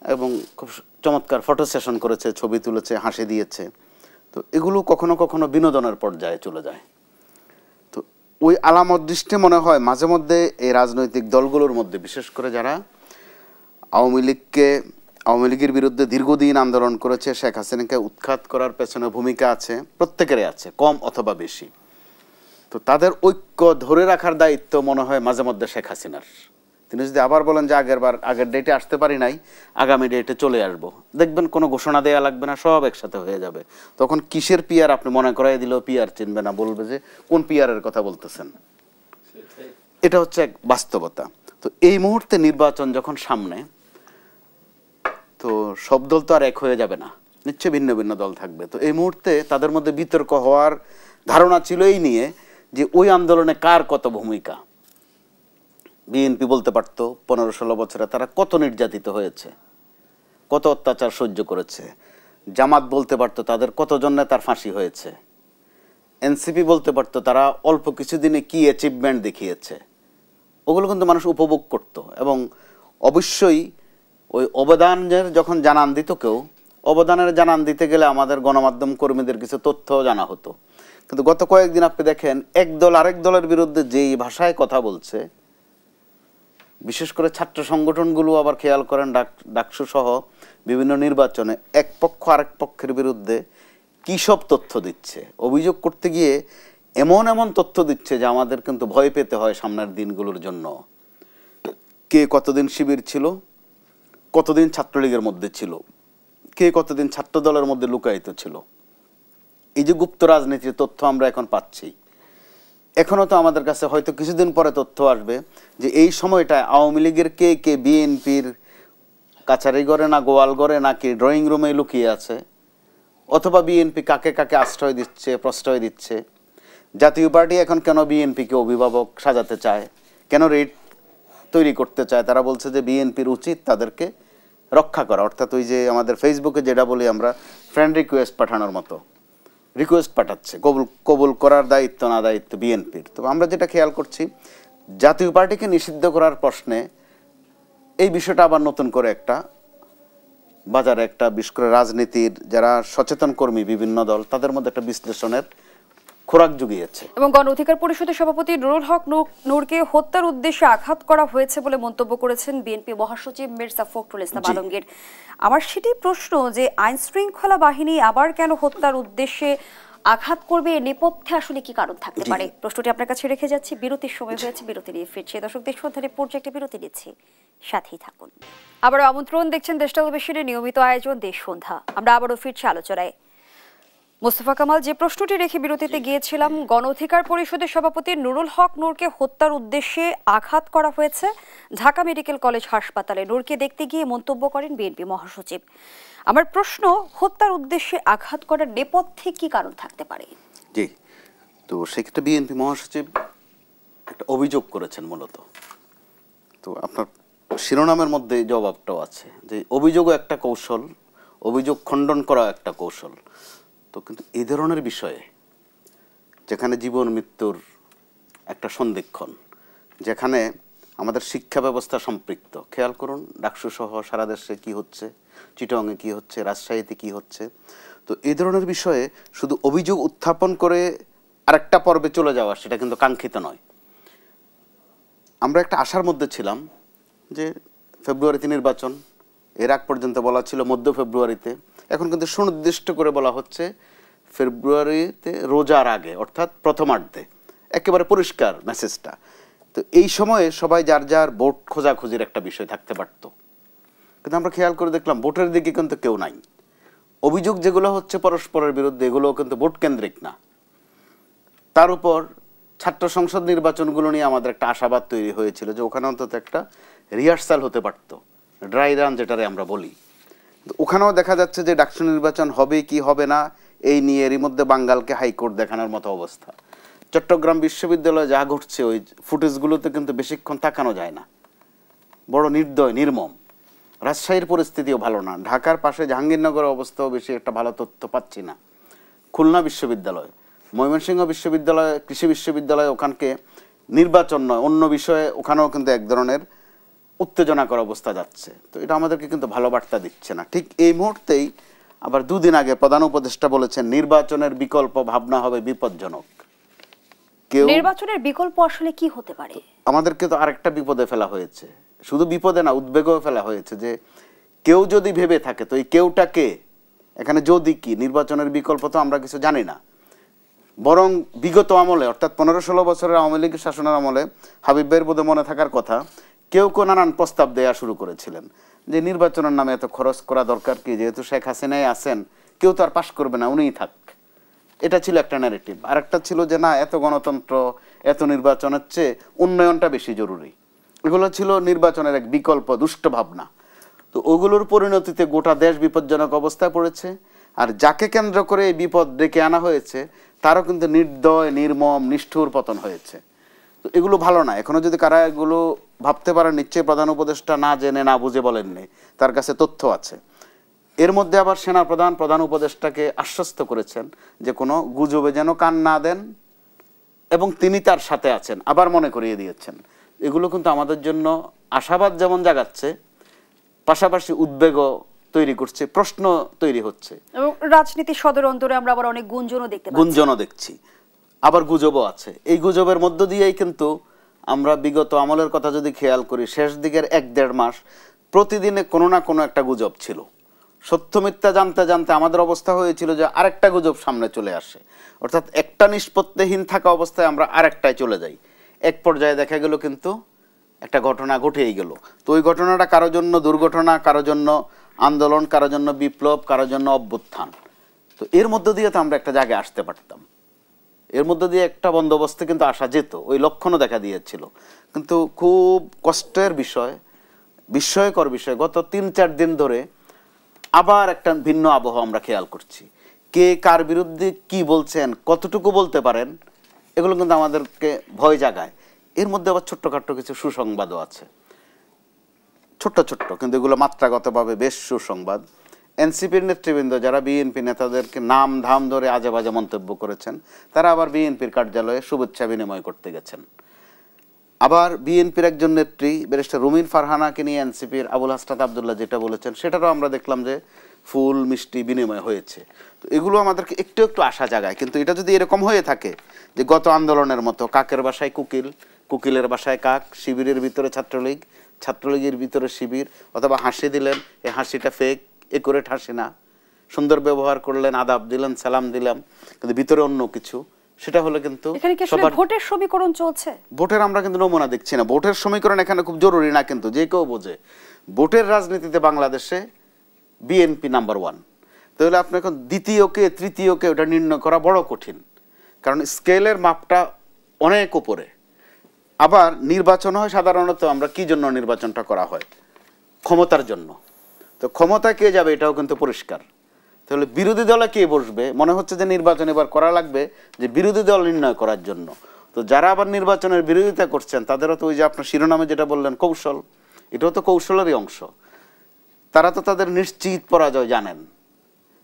এবং খুব চমৎকার ফটো সেশন করেছে, ছবি তুলেছে, হাসি দিয়েছে। তো এগুলো কখনো কখনো বিনোদনের পর্যায়ে চলে যায়। তো ওই আলামত দৃষ্টি মনে হয় মাঝে মধ্যে এই রাজনৈতিক দলগুলোর মধ্যে, বিশেষ করে যারা আওয়ামী লীগের বিরুদ্ধে দীর্ঘদিন আন্দোলন করেছে, শেখ হাসিনাকে উৎখাত করার পেছনে ভূমিকা আছে, প্রত্যেকেরই আছে, কম অথবা বেশি। তো তাদের ঐক্য ধরে রাখার দায়িত্ব মনে হয় মাঝে মধ্যে শেখ হাসিনার। তিনি যদি আবার বলেন যে আগের ডেটে আসতে পারি নাই, আগামী ডেটে চলে আসব, দেখবেন কোনো ঘোষণা দেওয়া লাগবে না, সব একসাথে হয়ে যাবে। তখন কিসের পিআর আপনি মনে করাই দিলেও পিআর চিনবে না, বলবে যে কোন পিআরের কথা বলতেছেন। এটা হচ্ছে এক বাস্তবতা। তো এই মুহূর্তে নির্বাচন যখন সামনে, তো সব দল তো আর এক হয়ে যাবে না, নিশ্চয়ই ভিন্ন ভিন্ন দল থাকবে। তো এই মুহূর্তে তাদের মধ্যে বিতর্ক হওয়ার ধারণা ছিল এই নিয়ে যে ওই আন্দোলনে কার কত ভূমিকা। বিএনপি বলতে পারতো 15-16 বছরে তারা কত নির্যাতিত হয়েছে, কত অত্যাচার সহ্য করেছে। জামাত বলতে পারতো তাদের কতজন নেতার ফাঁসি হয়েছে। এনসিপি বলতে পারতো তারা অল্প কিছুদিনে কি অ্যাচিভমেন্ট দেখিয়েছে। ওগুলো কিন্তু মানুষ উপভোগ করত এবং অবশ্যই ওই অবদানের যখন জানান দিত কেউ, অবদানের জানান দিতে গেলে আমাদের গণমাধ্যম কর্মীদের কিছু তথ্য জানা হতো। কিন্তু গত কয়েকদিন আপনি দেখেন এক দল আরেক দলের বিরুদ্ধে যেই ভাষায় কথা বলছে, বিশেষ করে ছাত্র সংগঠনগুলো আবার খেয়াল করেন, ডাকসু সহ বিভিন্ন নির্বাচনে এক পক্ষ আরেক পক্ষের বিরুদ্ধে কী সব তথ্য দিচ্ছে, অভিযোগ করতে গিয়ে এমন এমন তথ্য দিচ্ছে যে আমাদের কিন্তু ভয় পেতে হয় সামনের দিনগুলোর জন্য। কে কতদিন শিবির ছিল, কতদিন ছাত্রলীগের মধ্যে ছিল, কে কতদিন ছাত্র দলের মধ্যে লুকায়িত ছিল। এই যে গুপ্ত রাজনীতির তথ্য আমরা এখন পাচ্ছি, এখনো তো আমাদের কাছে হয়তো কিছুদিন পরে তথ্য আসবে যে এই সময়টায় আওয়ামী লীগের কে কে বিএনপির কাছারিঘরে না গোয়ালঘরে নাকি ড্রয়িং রুমে লুকিয়ে আছে, অথবা বিএনপি কাকে কাকে আশ্রয় দিচ্ছে, প্রশ্রয় দিচ্ছে। জাতীয় পার্টি এখন কেন বিএনপিকে অভিভাবক সাজাতে চায়, কেন রেট তৈরি করতে চায়? তারা বলছে যে বিএনপির উচিত তাদেরকে রক্ষা করা, অর্থাৎ ওই যে আমাদের ফেসবুকে যেটা বলি আমরা ফ্রেন্ড রিকোয়েস্ট পাঠানোর মতো রিকোয়েস্ট পাঠাচ্ছে, কবুল করার দায়িত্ব না দায়িত্ব বিএনপির। তো আমরা যেটা খেয়াল করছি, জাতীয় পার্টিকে নিষিদ্ধ করার প্রশ্নে এই বিষয়টা আবার নতুন করে একটা বাজারে একটা, বিশেষ করে রাজনীতির যারা সচেতন কর্মী বিভিন্ন দল, তাদের মধ্যে একটা বিশ্লেষণের খোরাক জুগিয়েছে। এবং গণ অধিকার পরিষদের সভাপতি নুরুল হক নূরকে হত্যার উদ্দেশ্যে আঘাত করা হয়েছে বলে মন্তব্য করেছেন বিএনপি মহাসচিব মির্জা ফখরুল ইসলাম আলমগীর। আমার সেটি প্রশ্ন যে আইন শৃঙ্খলা বাহিনী আবার কেন হত্যার উদ্দেশ্যে আঘাত করবে, নেপথ্যে আসলে কি কারণ থাকতে পারে? প্রশ্নটি আপনার কাছে রেখে যাচ্ছি। বিরতির সময় হয়েছে, বিরতি নিয়ে ফিরছি। দর্শক, দেশ সন্ধানের পর্যায়ে বিরতি নিচ্ছি, সাথেই থাকুন। আবারও আমন্ত্রণ, দেখছেন দেশ টেলিভিশনের নিয়মিত আয়োজন দেশ সন্ধ্যা। আমরা আবারও ফিরছি আলোচনায়। মোস্তফা কামাল, যে প্রশ্নটি রেখে বিরতিতে গিয়েছিলাম, গণ অধিকার পরিষদের সভাপতি নুরুল হক নূরকে হত্যার উদ্দেশ্যে আঘাত করা হয়েছে। ঢাকা মেডিকেল কলেজ হাসপাতালে নূরকে দেখতে গিয়ে মন্তব্য করেন বিএনপি মহাসচিব। আমার প্রশ্ন, হত্যার উদ্দেশ্যে আঘাত করার নেপথ্যে কি কারণ থাকতে পারে? জি, তো সেক্ষেত্রে বিএনপি মহাসচিব একটা অভিযোগ করেছেন মূলত। তো আপনার শিরোনামের মধ্যে জবাবটাও আছে যে অভিযোগও একটা কৌশল, অভিযোগ খণ্ডন করা একটা কৌশল। তো কিন্তু এই ধরনের বিষয়ে যেখানে জীবন মৃত্যুর একটা সন্ধিক্ষণ, যেখানে আমাদের শিক্ষা ব্যবস্থা সম্পৃক্ত, খেয়াল করুন ডাকসু সহ সারা দেশে কি হচ্ছে, চিটাগংয়ে কি হচ্ছে, রাজশাহীতে কি হচ্ছে। তো এই ধরনের বিষয়ে শুধু অভিযোগ উত্থাপন করে আরেকটা পর্বে চলে যাওয়া, সেটা কিন্তু কাঙ্ক্ষিত নয়। আমরা একটা আশার মধ্যে ছিলাম যে ফেব্রুয়ারিতে নির্বাচন, এর আগ পর্যন্ত বলা ছিল মধ্য ফেব্রুয়ারিতে, এখন কিন্তু সুনির্দিষ্ট করে বলা হচ্ছে ফেব্রুয়ারিতে রোজার আগে, অর্থাৎ প্রথমার্ধে। একেবারে পরিষ্কার মেসেজটা। তো এই সময়ে সবাই যার যার ভোট খোঁজাখুঁজির একটা বিষয় থাকতে পারত, কিন্তু আমরা খেয়াল করে দেখলাম ভোটের দিকে কিন্তু কেউ নাই। অভিযোগ যেগুলো হচ্ছে পরস্পরের বিরুদ্ধে, এগুলোও কিন্তু ভোট কেন্দ্রিক না। তার উপর ছাত্র সংসদ নির্বাচনগুলো নিয়ে আমাদের একটা আশাবাদ তৈরি হয়েছিল যে ওখানে অন্তত একটা রিহার্সাল হতে পারত, ড্রাই রান যেটারে আমরা বলি। ওখানেও দেখা যাচ্ছে যে ডাকসু নির্বাচন হবে কি হবে না এই নিয়ে এরই মধ্যে বাঙ্গালকে হাইকোর্ট দেখানোর মতো অবস্থা। চট্টগ্রাম বিশ্ববিদ্যালয়ে যা ঘটছে ওই ফুটেজগুলোতে কিন্তু বেশিক্ষণ তাকানো যায় না, বড় নির্দয় নির্মম। রাজশাহীর পরিস্থিতিও ভালো না, ঢাকার পাশে জাহাঙ্গীরনগরের অবস্থাও বেশি একটা ভালো তথ্য পাচ্ছি না। খুলনা বিশ্ববিদ্যালয়, ময়মনসিংহ বিশ্ববিদ্যালয়, কৃষি বিশ্ববিদ্যালয়, ওখানকে নির্বাচন নয় অন্য বিষয়ে ওখানেও কিন্তু এক ধরনের উত্তেজনাকর অবস্থা যাচ্ছে। তো এটা আমাদেরকে কিন্তু ভালো বার্তা দিচ্ছে না। ঠিক এই মুহূর্তেই আবার দুদিন আগে প্রধান উপদেষ্টা বলেছেন নির্বাচনের বিকল্প ভাবনা হবে বিপজ্জনক। নির্বাচনের বিকল্প আসলে কি হতে পারে? আমাদেরকে তো আরেকটা বিপদে ফেলা হয়েছে, শুধু বিপদে না উদ্বেগও ফেলা হয়েছে যে কেউ যদি ভেবে থাকে তো এই কেউটাকে এখানে যদি কি নির্বাচনের বিকল্প তো আমরা কিছু জানি না। বরং বিগত আমলে অর্থাৎ 15-16 বছরের আওয়ামী লীগের শাসনের আমলে হাবিব ভাইয়ের বোধে মনে থাকার কথা, কেউ নানান প্রস্তাব দেয়া শুরু করেছিলেন যে নির্বাচনের নামে এত খরচ করা দরকার কি, যেহেতু শেখ হাসিনাই আছেন কেউ তো আর পাশ করবে না, উনিই থাক। এটা ছিল একটা ন্যারেটিভ। আর একটা ছিল যে না, এত গণতন্ত্র এত নির্বাচনের চেয়ে উন্নয়নটা বেশি জরুরি। এগুলো ছিল নির্বাচনের এক বিকল্প দুষ্ট ভাবনা। তো ওগুলোর পরিণতিতে গোটা দেশ বিপজ্জনক অবস্থায় পড়েছে। আর যাকে কেন্দ্র করে এই বিপদ ডেকে আনা হয়েছে তারও কিন্তু নির্দয় নির্মম নিষ্ঠুর পতন হয়েছে। তো এগুলো ভালো না। এখনো যদি কারা এগুলো ভাবতে পারেন, নিশ্চয়ই প্রধান উপদেষ্টা না জেনে না বুঝে বলেননি, তার কাছে তথ্য আছে। এর মধ্যে আবার সেনাপ্রধান প্রধান উপদেষ্টাকে আশ্বস্ত করেছেন যে কোনো গুজবে যেন কান না দেন এবং তিনি তার সাথে আছেন, আবার মনে করিয়ে দিয়েছেন। এগুলো কিন্তু আমাদের জন্য আশাবাদ যেমন জাগাচ্ছে, পাশাপাশি উদ্বেগও তৈরি করছে, প্রশ্ন তৈরি হচ্ছে। এবং রাজনীতির সদর অন্তরে আমরা আবার অনেক গুঞ্জনও দেখছি, আবার গুজবও আছে। এই গুজবের মধ্য দিয়েই কিন্তু আমরা বিগত আমলের কথা যদি খেয়াল করি, শেষ দিকের 1-1.5 মাস প্রতিদিনে কোনো না কোনো একটা গুজব ছিল। সত্য মিথ্যা জানতে জানতে আমাদের অবস্থা হয়েছিল যে আরেকটা গুজব সামনে চলে আসে, অর্থাৎ একটা নিষ্পত্তিহীন থাকা অবস্থায় আমরা আরেকটায় চলে যাই। এক পর্যায়ে দেখা গেল কিন্তু একটা ঘটনা ঘটেই গেল। তো ওই ঘটনাটা কারোর জন্য দুর্ঘটনা, কারোর জন্য আন্দোলন, কারোর জন্য বিপ্লব, কারোর জন্য অভ্যুত্থান। তো এর মধ্য দিয়ে তো আমরা একটা জায়গায় আসতে পারতাম, এর মধ্য দিয়ে একটা বন্দোবস্তে কিন্তু আসা যেত, ওই লক্ষণও দেখা দিয়েছিল। কিন্তু খুব কষ্টের বিষয়, বিস্ময়কর বিষয়, গত 3-4 দিন ধরে আবার একটা ভিন্ন আবহাওয়া আমরা খেয়াল করছি। কে কার বিরুদ্ধে কি বলছেন, কতটুকু বলতে পারেন, এগুলো কিন্তু আমাদেরকে ভয় জাগায়। এর মধ্যে আবার ছোট্টখাট্ট কিছু সুসংবাদও আছে, ছোট্ট ছোট্ট, কিন্তু এগুলো মাত্রাগতভাবে বেশ সুসংবাদ। এনসিপির নেতৃবৃন্দ যারা বিএনপি নেতাদেরকে নাম ধাম ধরে আজে বাজে মন্তব্য করেছেন, তারা আবার বিএনপির কার্যালয়ে শুভেচ্ছা বিনিময় করতে গেছেন। আবার বিএনপির একজন নেত্রী ব্যারিস্টার রুমিন ফারহানাকে নিয়ে এনসিপির আবুল হাসনাত আবদুল্লাহ যেটা বলেছেন, সেটারও আমরা দেখলাম যে ফুল মিষ্টি বিনিময় হয়েছে। তো এগুলো আমাদেরকে একটু একটু আশা জাগায়। কিন্তু এটা যদি এরকম হয়ে থাকে যে গত আন্দোলনের মতো কাকের বাসায় কুকিল, কুকিলের বাসায় কাক, শিবিরের ভিতরে ছাত্রলীগ, ছাত্রলীগের ভিতরে শিবির, অথবা হাসি দিলেন, এই হাসিটা ফেক, একুরেট হাসি না, সুন্দর ব্যবহার করলেন, আদাব দিলেন, সালাম দিলাম, কিন্তু ভিতরে অন্য কিছু, সেটা হলে কিন্তু ভোটের সমীকরণ চলছে। ভোটের আমরা কিন্তু নমুনা দেখছি না। ভোটের সমীকরণ এখানে খুব জরুরি না, কিন্তু যে কেউ বোঝে ভোটের রাজনীতিতে বাংলাদেশে বিএনপি নাম্বার 1। তাহলে আপনি এখন দ্বিতীয়কে তৃতীয়কে ওটা নির্ণয় করা বড় কঠিন, কারণ স্কেলের মাপটা অনেক উপরে। আবার নির্বাচন হয় সাধারণত, আমরা কি জন্য নির্বাচনটা করা হয়? ক্ষমতার জন্য। তো ক্ষমতা কে যাবে এটাও কিন্তু পরিষ্কার। তাহলে বিরোধী দলে কে বসবে? মনে হচ্ছে যে নির্বাচন এবার করা লাগবে যে বিরোধী দল নির্ণয় করার জন্য। তো যারা আবার নির্বাচনের বিরোধিতা করছেন তাদেরও তো ওই যে আপনার শিরোনামে যেটা বললেন কৌশল, এটাও তো কৌশলেরই অংশ। তারা তো তাদের নিশ্চিত পরাজয় জানেন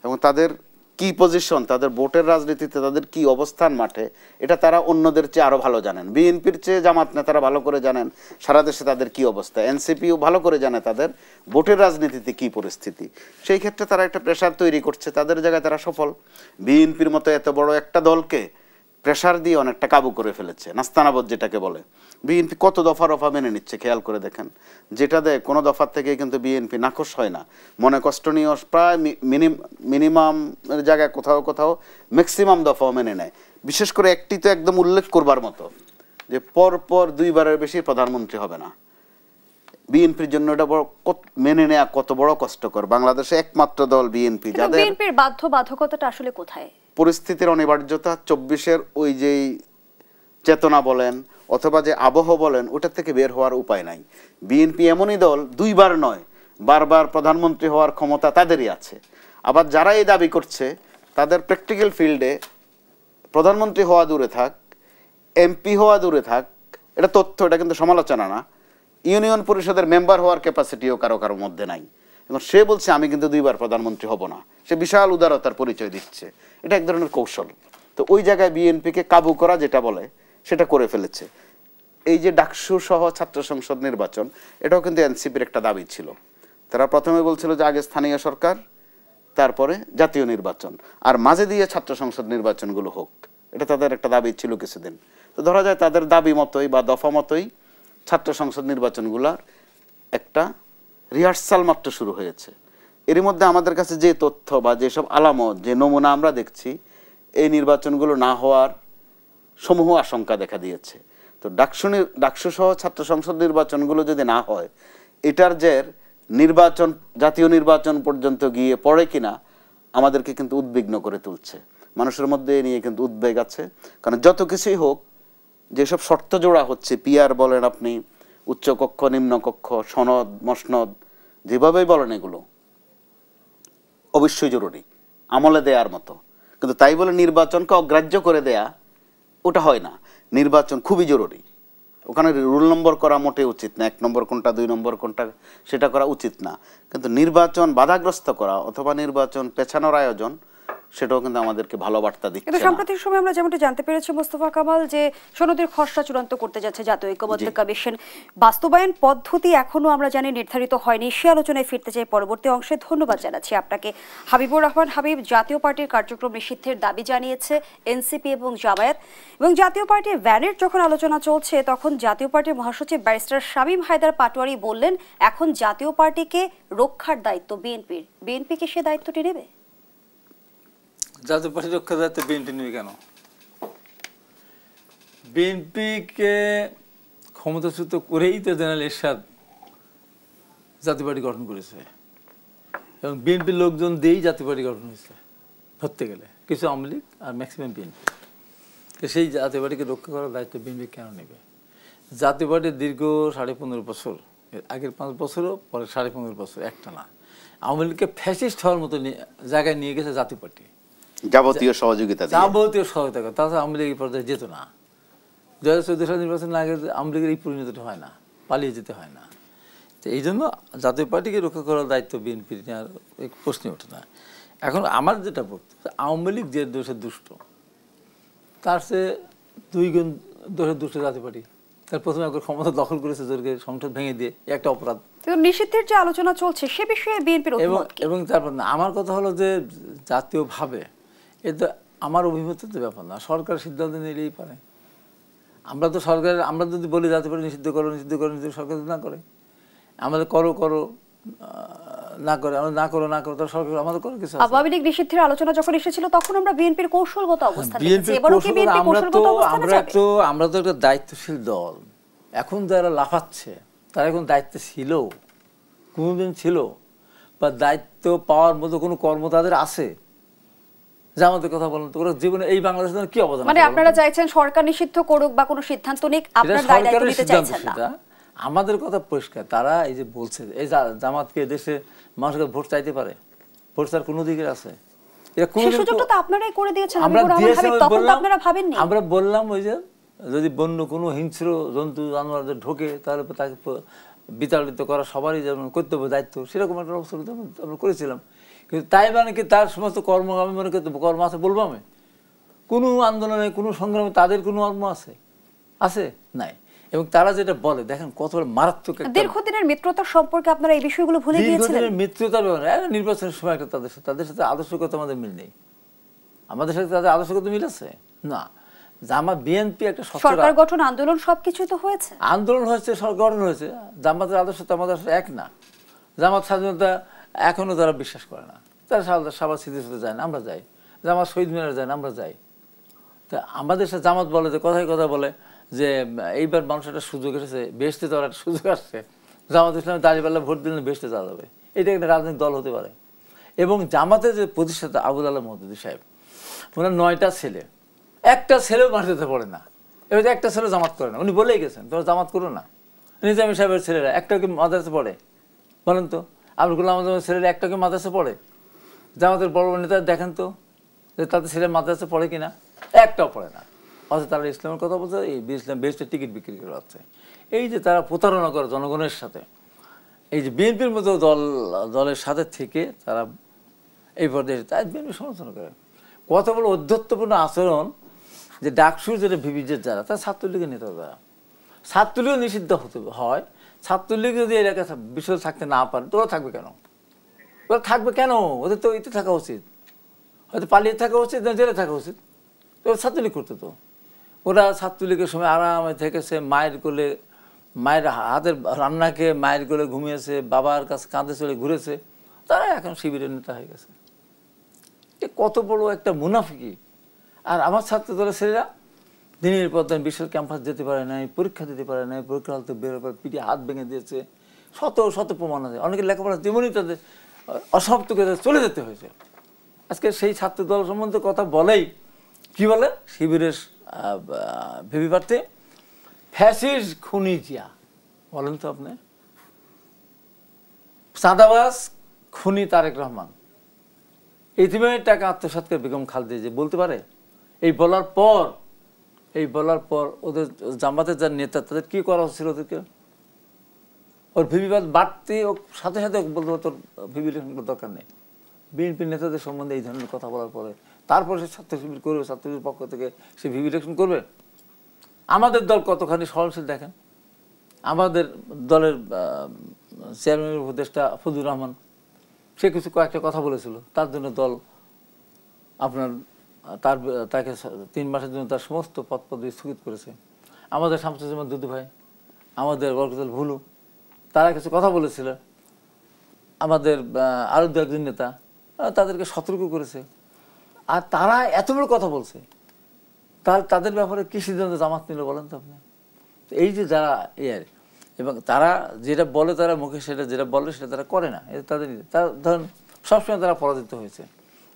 এবং তাদের কি পজিশন, তাদের ভোটের রাজনীতিতে তাদের কি অবস্থান মাঠে, এটা তারা অন্যদের চেয়ে আরো ভালো জানেন। বিএনপির চেয়ে জামাত নেতারা ভালো করে জানেন সারা দেশে তাদের কি অবস্থা, এনসিপিও ভালো করে জানে তাদের ভোটের রাজনীতিতে কি পরিস্থিতি। সেই ক্ষেত্রে তারা একটা প্রেশার তৈরি করছে, তাদের জায়গায় তারা সফল। বিএনপির মতো এত বড় একটা দলকে প্রেশার দিয়ে অনেকটা কাবু করে ফেলেছে, নাস্তানাবদ যেটাকে বলে। বিএনপি কত দফা রফা মেনে নিচ্ছে খেয়াল করে দেখেন, যেটা দেয় কোনো দফার থেকে কিন্তু বিএনপি নাকশ হয় না। মনে কষ্ট নিয়ে প্রায় মিনিমাম জায়গায় কোথাও কোথাও ম্যাক্সিমাম দফাও মেনে নেয়। বিশেষ করে একটি তো একদম উল্লেখ করবার মতো, যে পরপর 2 বারের বেশি প্রধানমন্ত্রী হবে না। বিএনপির জন্য এটা বড় মেনে নেওয়া কত বড় কষ্টকর। বাংলাদেশে একমাত্র দল বিএনপি যাদের বিএনপির বাধ্যবাধকতাটা আসলে কোথায়? পরিস্থিতির অনিবার্যতা, 24-এর ওই যেই চেতনা বলেন অথবা যে আবহ বলেন, ওটার থেকে বের হওয়ার উপায় নাই। বিএনপি এমনই দল 2 বার নয়, বারবার প্রধানমন্ত্রী হওয়ার ক্ষমতা তাদেরই আছে। আবার যারা এই দাবি করছে তাদের প্র্যাকটিক্যাল ফিল্ডে প্রধানমন্ত্রী হওয়া দূরে থাক, এমপি হওয়া দূরে থাক, এটা তথ্য, এটা কিন্তু সমালোচনা না, ইউনিয়ন পরিষদের মেম্বার হওয়ার ক্যাপাসিটিও কারো কারোর মধ্যে নাই। এবং সে বলছে আমি কিন্তু 2 বার প্রধানমন্ত্রী হব না। সে বিশাল উদারতার পরিচয় দিচ্ছে। এটা এক ধরনের কৌশল। তো ওই জায়গায় বিএনপিকে কাবু করা যেটা বলে সেটা করে ফেলেছে। এই যে ডাকসু সহ ছাত্র সংসদ নির্বাচন, এটাও কিন্তু এনসিপির একটা দাবি ছিল। তারা প্রথমে বলছিল যে আগে স্থানীয় সরকার, তারপরে জাতীয় নির্বাচন, আর মাঝে দিয়ে ছাত্র সংসদ নির্বাচনগুলো হোক, এটা তাদের একটা দাবি ছিল কিছুদিন। তো ধরা যায় তাদের দাবি মতোই বা দফা মতোই ছাত্র সংসদ নির্বাচনগুলোর একটা রিহার্সাল মাত্র শুরু হয়েছে। এর মধ্যে আমাদের কাছে যে তথ্য বা যেসব আলামত, যে নমুনা আমরা দেখছি, এই নির্বাচনগুলো না হওয়ার সমূহ আশঙ্কা দেখা দিয়েছে। তো ডাকসু সহ ছাত্র সংসদ নির্বাচনগুলো যদি না হয়, এটার যে নির্বাচন জাতীয় নির্বাচন পর্যন্ত গিয়ে পড়ে কিনা আমাদেরকে কিন্তু উদ্বিগ্ন করে তুলছে। মানুষের মধ্যে এ নিয়ে কিন্তু উদ্বেগ আছে। কারণ যত কিছুই হোক, যেসব শর্ত জোড়া হচ্ছে, পিআর বলেন আপনি, উচ্চকক্ষ নিম্নকক্ষ, সনদ মসনদ, যেভাবেই বলেন, এগুলো অবশ্যই জরুরি, আমলে দেওয়ার মতো। কিন্তু তাই বলে নির্বাচনকে অগ্রাহ্য করে দেয়া, ওটা হয় না। নির্বাচন খুবই জরুরি। ওখানে রুল নম্বর করা মোটেই উচিত না, 1 নম্বর কোনটা 2 নম্বর কোনটা সেটা করা উচিত না। কিন্তু নির্বাচন বাধাগ্রস্ত করা অথবা নির্বাচন পেছানোর আয়োজন, সেটাও কিন্তু আমাদেরকে ভালো বার্তা দিচ্ছে। কিন্তু সাম্প্রতিক সময় আমরা যেমনটা জানতে পেরেছি মোস্তফা কামাল, যে সনদের খসড়া চূড়ান্ত করতে যাচ্ছে জাতীয় ঐক্যমত্য কমিশন। বাস্তবায়ন পদ্ধতি এখনো আমরা জানি নির্ধারিত হয়নি। সে আলোচনায় ফিরতে চাই পরবর্তী অংশে। ধন্যবাদ জানাচ্ছি আপনাকে। হাবিবুর রহমান হাবিব, জাতীয় পার্টির কার্যক্রম নিষিদ্ধের দাবি জানিয়েছে এনসিপি এবং জামায়াত, এবং জাতীয় পার্টির ভ্যানের যখন আলোচনা চলছে তখন জাতীয় পার্টির মহাসচিব ব্যারিস্টার শামীম হায়দার পাটোয়ারি বললেন এখন জাতীয় পার্টিকে রক্ষার দায়িত্ব বিএনপির। বিএনপি কি সে দায়িত্বটি নেবে? জাতীয় পার্টি রক্ষার দায়িত্ব বিএনপি নেবে কেন? বিএনপিকে ক্ষমতাচ্যুত করেই তো জেনারেল এরশাদ জাতীয় পার্টি গঠন করেছে, এবং বিএনপির লোকজন দিয়েই জাতীয় পার্টি গঠন হয়েছে ধরতে গেলে, কিছু আওয়ামী লীগ আর ম্যাক্সিমাম বিএনপি। সেই জাতীয় পার্টিকে রক্ষা করার দায়িত্ব বিএনপি কেন নেবে? জাতীয় পার্টির দীর্ঘ 15.5 বছর, আগের 5 বছরও পরে 15.5 বছর একটা না, আওয়ামী লীগকে ফ্যাসিস্ট হওয়ার মতো জায়গায় নিয়ে গেছে জাতীয় পার্টি। যাবতীয় সহযোগিতা, যাবতীয় সহায়তা। তাছাড়া আওয়ামী লীগ এই পর্যায়ে যেত না। 2014 সাল নির্বাচন না আগে আওয়ামী লীগের এই পরিণতিটা হয় না, পালিয়ে যেতে হয় না। তো এই জন্য জাতীয় পার্টিকে রক্ষা করার দায়িত্ব বিএনপির নেওয়ার প্রশ্নই ওঠে না। এখন আমার যেটা বক্তব্য, আওয়ামী লীগ যে দেশের দুষ্ট, তার সে 2 গুণ দেশের দুষ্ট জাতীয় পার্টি। তার প্রথমে একবার ক্ষমতা দখল করেছে জোরকে, সংসদ ভেঙে দিয়ে, একটা অপরাধ। নিষিদ্ধের যে আলোচনা চলছে সে বিষয়ে বিএনপির অভিমত কি? এবং তারপর আমার কথা হলো যে জাতীয়ভাবে এটা আমার অভিমতের তো ব্যাপার না, সরকার সিদ্ধান্ত নিলেই পারে। আমরা তো সরকারের, আমরা যদি বলি জাতীয় পার্টি নিষিদ্ধ করো নিষিদ্ধ করো, সরকার না করে, আমাদের করো করো না করে, আমরা না করো না করো, তার সরকার আমাদের করে কিছু। আওয়ামী লীগ নিষিদ্ধের আলোচনা যখন এসেছিল তখন আমরা বিএনপির কৌশলগত অবস্থান নিয়েছি। এবারও কি বিএনপি কৌশলগত অবস্থানে যাবে? আমরা তো একটা দায়িত্বশীল দল। এখন যারা লাফাচ্ছে তারা এখন দায়িত্বে ছিল, কোনদিন ছিল? বা দায়িত্ব পাওয়ার মতো কোনো কর্ম তাদের আছে? জামাতের কথা বলেন তো, ওরা জীবনে এই বাংলাদেশের কি অবদান? মানে আপনারা চাইছেন সরকার নিষিদ্ধ করুক বা কোনো সিদ্ধান্ত নিক, আপনারা দায়িত্ব নিতে চাইছেন না? আমাদের কথা পরিষ্কার, তারা এই যে বলছে এই জামাতকে দেশে মানুষকে ভোট চাইতে পারে, ভোট চার কোনো দিকে আছে? আমরা বললাম ওই যে যদি বন্য কোনো হিংস্র জন্তু জানোয়ার ঢোকে তাহলে তাকে বিতাড়িত করা সবারই যেমন কর্তব্য দায়িত্ব, সেরকম একটা অবস্থা আমরা করেছিলাম। কিন্তু তাই মানে কি তার সমস্ত কর্ম আমি মনে করতে কর্ম আছে বলবো? আমি কোনো আন্দোলনে কোনো সংগ্রামে তাদের কোনো কর্ম আছে? আছে নাই। এবং তারা যেটা বলে দেখেন কত মারাত্মক দীর্ঘদিনের মিত্রতার সম্পর্কে আপনারা এই বিষয়গুলো ভুলে গিয়েছিলেন। দীর্ঘদিনের মিত্রতার ব্যাপারে নির্বাচনের সময় একটা তাদের সাথে আদর্শগত আমাদের মিল নেই। আমাদের সাথে তাদের আদর্শগত মিল আছে না। জামাত বিএনপি একটা সরকার গঠন আন্দোলন সবকিছু তো হয়েছে, আন্দোলন হয়েছে, সরকার গঠন হয়েছে। জামাতের আদর্শ তো আমাদের এক না। জামাত স্বাধীনতা এখনো তারা বিশ্বাস করে না, তারা সবার স্মৃতিতে যায় না, আমরা যাই। জামাত শহীদ মিনারে যায় না, আমরা যাই। তা আমাদের সাথে জামাত বলে যে কথায় কথা বলে যে এইবার মানুষ একটা সুযোগ এসেছে, বেহেশতে যাওয়ার একটা সুযোগ আসছে, জামাত ইসলামে দাঁড়িপাল্লা ভোট দিলে বেহেশতে যাওয়া যাবে, এটা একটা রাজনৈতিক দল হতে পারে। এবং জামাতের যে প্রতিষ্ঠাতা আবুল আলম মওদুদী সাহেব, ওনার 9টা ছেলে, একটা ছেলেও মাটিতে পড়ে না। এবার একটা ছেলে জামাত করে না, উনি বলেই গেছেন তোমরা জামাত করো না। নিজামী সাহেবের ছেলেরা একটা কি মাদ্রাসা পড়ে বলেন তো? আবুল কালাম আজমের ছেলেরা একটা কি মাদ্রাসা পড়ে? জামাতের বড় বড় নেতা দেখেন তো যে তাদের ছেলে মাদ্রাসা পড়ে কিনা? একটাও পড়ে না। অথচ তারা ইসলামের কথা বলছে, এই ইসলাম বেস্টের টিকিট বিক্রি করে হচ্ছে। এই যে তারা প্রতারণা করে জনগণের সাথে, এই যে বিএনপির মতো দলের সাথে থেকে তারা এই পর্যায়ে তাই বিএনপি সমর্থন করে। কত বড় অধ্যত্বপূর্ণ আচরণ যে ডাকসুর যেটা ভিভিজের যারা, তারা ছাত্রলীগের নেতা, যারা ছাত্রলীগ নিষিদ্ধ হতে হয়, ছাত্রলীগ যদি এই এলাকায় বিষয় থাকতে না পারে তোরা থাকবে কেন? ওরা থাকবে কেন? ওদের তো এতে থাকা উচিত, হয়তো পালিয়ে থাকা উচিত, জেলে থাকা উচিত। ওরা ছাত্রলীগ করতো তো। ওরা ছাত্রলীগের সময় আরামে থেকেছে, মায়ের কোলে, মায়ের হাতের রান্নাকে মায়ের কোলে ঘুমিয়েছে, বাবার কাছে কাঁধে চলে ঘুরেছে, তারা এখন শিবিরের নেতা হয়ে গেছে। এ কত বড় একটা মুনাফিকি। আর আমার ছাত্র দলের ছেলেরা দিনের পর দিন বিশ্বের ক্যাম্পাস যেতে পারে নাই, পরীক্ষা দিতে পারে নাই, পরীক্ষা হলতে বেরোর পর পিঠে হাত ভেঙে দিয়েছে, শত শত প্রমাণ আছে। অনেকের লেখাপড়া তেমনই তাদের অসমাপ্ত করে চলে যেতে হয়েছে। আজকে সেই ছাত্র দল সম্বন্ধে কথা বলেই কি বলে শিবিরের ভিপি প্রার্থী ফ্যাসিস্ট খুনি জিয়া, বলেন তো আপনি? চাঁদাবাজ খুনি তারেক রহমান, ইতিমের টাকা আত্মসাৎ করে বেগম খালেদা জিয়া বলতে পারে? এই বলার পর ওদের জামাতের যার নেতা তাদের কি করা হচ্ছিল? ওদেরকে ওর ভিভিবাদ বাড়তে সাথে সাথে বলতে তোর ভিভি ইলেকশন দরকার নেই। বিএনপির নেতাদের সম্বন্ধে এই ধরনের কথা বলার পরে তারপরে সে ছাত্র শিবির করবে, ছাত্র শিবির পক্ষ থেকে সে ভিভি ইলেকশন করবে। আমাদের দল কতখানি সহনশীল দেখেন। আমাদের দলের চেয়ারম্যানের উপদেষ্টা ফজলুর রহমান, সে কিছু কয়েকটা কথা বলেছিল, তার জন্য দল আপনার তাকে 3 মাসের জন্য তার সমস্ত পদ পদবি স্থগিত করেছে। আমাদের শামসুজ্জামান দুদু ভাই, আমাদের বরকতুল ভুলু, তারা কিছু কথা বলেছিল, আমাদের আরো 2-1 নেতা তাদেরকে সতর্ক করেছে। আর তারা এত বড় কথা বলছে, তাদের ব্যাপারে কি সিদ্ধান্ত জামাত নিল বলেন তো আপনি? এই যে যারা এবং তারা যেটা বলে, তারা মুখে সেটা যেটা বলে সেটা তারা করে না। তাদের ধরেন সবসময় তারা পরাজিত হয়েছে।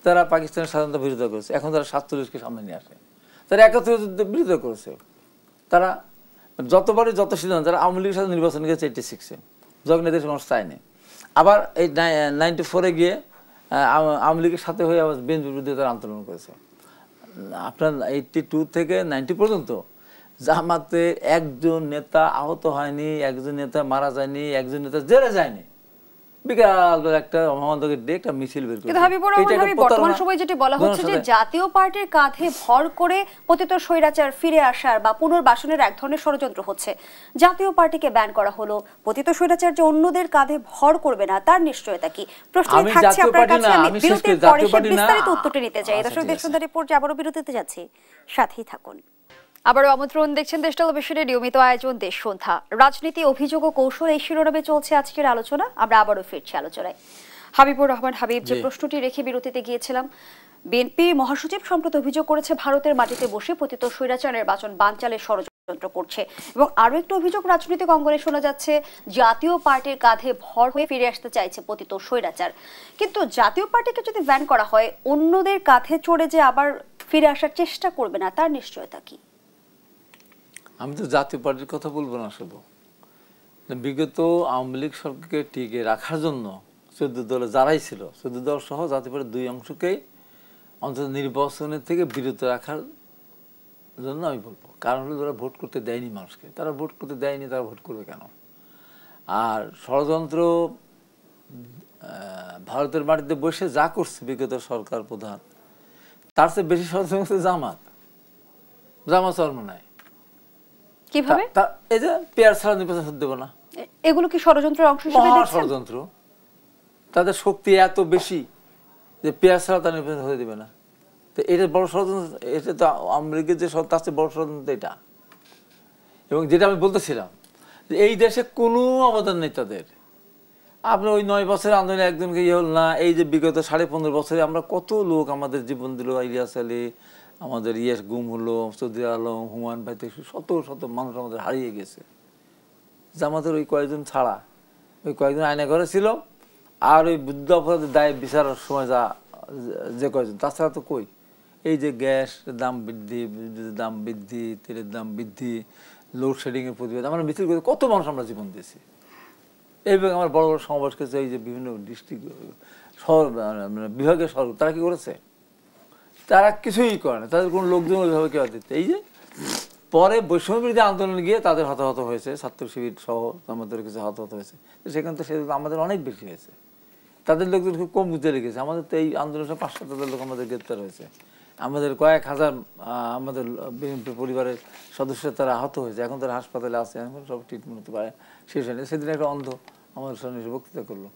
তারা পাকিস্তানের স্বাধীনতা বিরোধিতা করেছে, এখন তারা 47কে সামনে নিয়ে আসে। তারা 71 বিরোধিতা করেছে। তারা যতবারই যত সিদ্ধান্ত, তারা আওয়ামী লীগের সাথে নির্বাচন গেছে 86-এ, যখন এদের মানুষ চায়নি। আবার এই 94-এ গিয়ে আওয়ামী লীগের সাথে হয়ে আবার বিএনপির বিরুদ্ধে তারা আন্দোলন করেছে। আপনার 82 থেকে 90 পর্যন্ত জামাতে একজন নেতা আহত হয়নি, একজন নেতা মারা যায়নি, একজন নেতা জেলে যায়নি। বিকাল একটা একটা মিছিল বের করে। বর্তমান সময়ে যেটি বলা হচ্ছে যে জাতীয় পার্টির কাঁধে ভর করে পতিত স্বৈরাচার ফিরে আসার বা পুনর্বাসনের এক ধরনের ষড়যন্ত্র হচ্ছে। জাতীয় পার্টিকে ব্যান করা হলো, পতিত স্বৈরাচার যে অন্যদের কাঁধে ভর করবে না তার নিশ্চয়তা কি? প্রশ্নটি থাকছে আপনার কাছে। আমি বিরতির পরে বিস্তারিত উত্তরটি নিতে চাই। দর্শক, দেশ সন্ধ্যা রিপোর্টে আবারও বিরতিতে যাচ্ছি, সাথেই থাকুন। আবারও আমন্ত্রণ, দেখছেন দেশ টেলিভিশনের নিয়মিত আয়োজন দেশ সন্ধ্যা। রাজনীতি, অভিযোগ ও কৌশল, এই শিরোনামে চলছে আজকের আলোচনা। আমরা আবারও ফিরছি আলোচনায়। হাবিবুর রহমান হাবিব, যে প্রশ্নটি রেখে বিরতিতে গিয়েছিলাম, বিএনপি মহাসচিব সম্প্রতি অভিযোগ করেছে ভারতের মাটিতে বসে পতিত স্বৈরাচার নির্বাচন বানচালের ষড়যন্ত্র ষড়যন্ত্র করছে। এবং আরো একটি অভিযোগ রাজনৈতিক অঙ্গনে শোনা যাচ্ছে, জাতীয় পার্টির কাঁধে ভর হয়ে ফিরে আসতে চাইছে পতিত স্বৈরাচার। কিন্তু জাতীয় পার্টিকে যদি ব্যান করা হয়, অন্যদের কাঁধে চড়ে যে আবার ফিরে আসার চেষ্টা করবে না, তার নিশ্চয়তা কি? আমি তো জাতীয় পার্টির কথা বলবো না, শুধু বিগত আওয়ামী লীগ সরকারকে টিকে রাখার জন্য 14 দলে যারাই ছিল, 14 দল সহ জাতীয় পার্টির 2 অংশকেই অন্তত নির্বাচনের থেকে বিরত রাখার জন্য আমি বলবো। কারণ হলো যারা ভোট করতে দেয়নি মানুষকে, তারা ভোট করতে দেয়নি, তারা ভোট করবে কেন? আর ষড়যন্ত্র ভারতের মাটিতে বসে যা করছে বিগত সরকার প্রধান, তার চেয়ে বেশি ষড়যন্ত্র হচ্ছে জামাত চরমনায়। কিভাবে? এই যে পেয়ার ছাড়া নির্বাচন হতে দেবো না, এগুলো কি ষড়যন্ত্রের অংশ হিসেবে দেখছেন? ষড়যন্ত্র। তাদের শক্তি এত বেশি যে পেয়ার ছাড়া তার নির্বাচন হতে দেবে না। তো এটা বড় ষড়যন্ত্র, এটা তো আওয়ামী লীগের যে তার চেয়ে বড় ষড়যন্ত্র এটা। এবং যেটা আমি বলতেছিলাম যে এই দেশে কোনো অবদান নেই তাদের। আপনার ওই 9 বছরের আন্দোলনে একজনকে ইয়ে হল না। এই যে বিগত 15.5 বছরে আমরা কত লোক আমাদের জীবন দিল, ইলিয়াস আলী, আমাদের গুম হলো, চৌধুরী আলম, হুমায়ুন ভাই থেকে শত শত মানুষ আমাদের হারিয়ে গেছে। জামাতের ওই কয়েকজন ছাড়া, ওই কয়েকজন আয়না ঘরে ছিল, আর ওই বুদ্ধ অপরাধের দায় বিচারের সময় যে কয়েকজন, তাছাড়া তো কই। এই যে গ্যাস দাম বৃদ্ধি, বিদ্যুতের দাম বৃদ্ধি, তেলের দাম বৃদ্ধি, লোডশেডিং এর প্রতিবাদ, আমরা মিছিল করে কত মানুষ আমরা জীবন দিয়েছি। এইভাবে আমার বড় বড় সমাবেশ করেছে এই যে বিভিন্ন ডিস্ট্রিক্ট শহর, বিভাগের শহর, তারা কি করেছে? তারা কিছুই করে না, তাদের কোনো লোকজন ওইভাবে কেউ দিতে। এই যে পরে বৈষম্য বিরোধী আন্দোলনে গিয়ে তাদের হতাহত হয়েছে, ছাত্র শিবির সহ আমাদের কিছু হতাহত হয়েছে। সেখানে তো সেগুলো আমাদের অনেক বেশি হয়েছে, তাদের লোকজন খুব কম বুঝতে লেগেছে। আমাদের তো এই আন্দোলনে 500 লোক আমাদের গ্রেপ্তার হয়েছে, আমাদের কয়েক হাজার আমাদের বিএনপি পরিবারের সদস্য তারা আহত হয়েছে, এখন তারা হাসপাতালে আছে, এখন সব ট্রিটমেন্ট হতে পারে। শেষ হয়নি। সেদিন একটা অন্ধ আমাদের সামনে এসে বক্তৃতা করলো।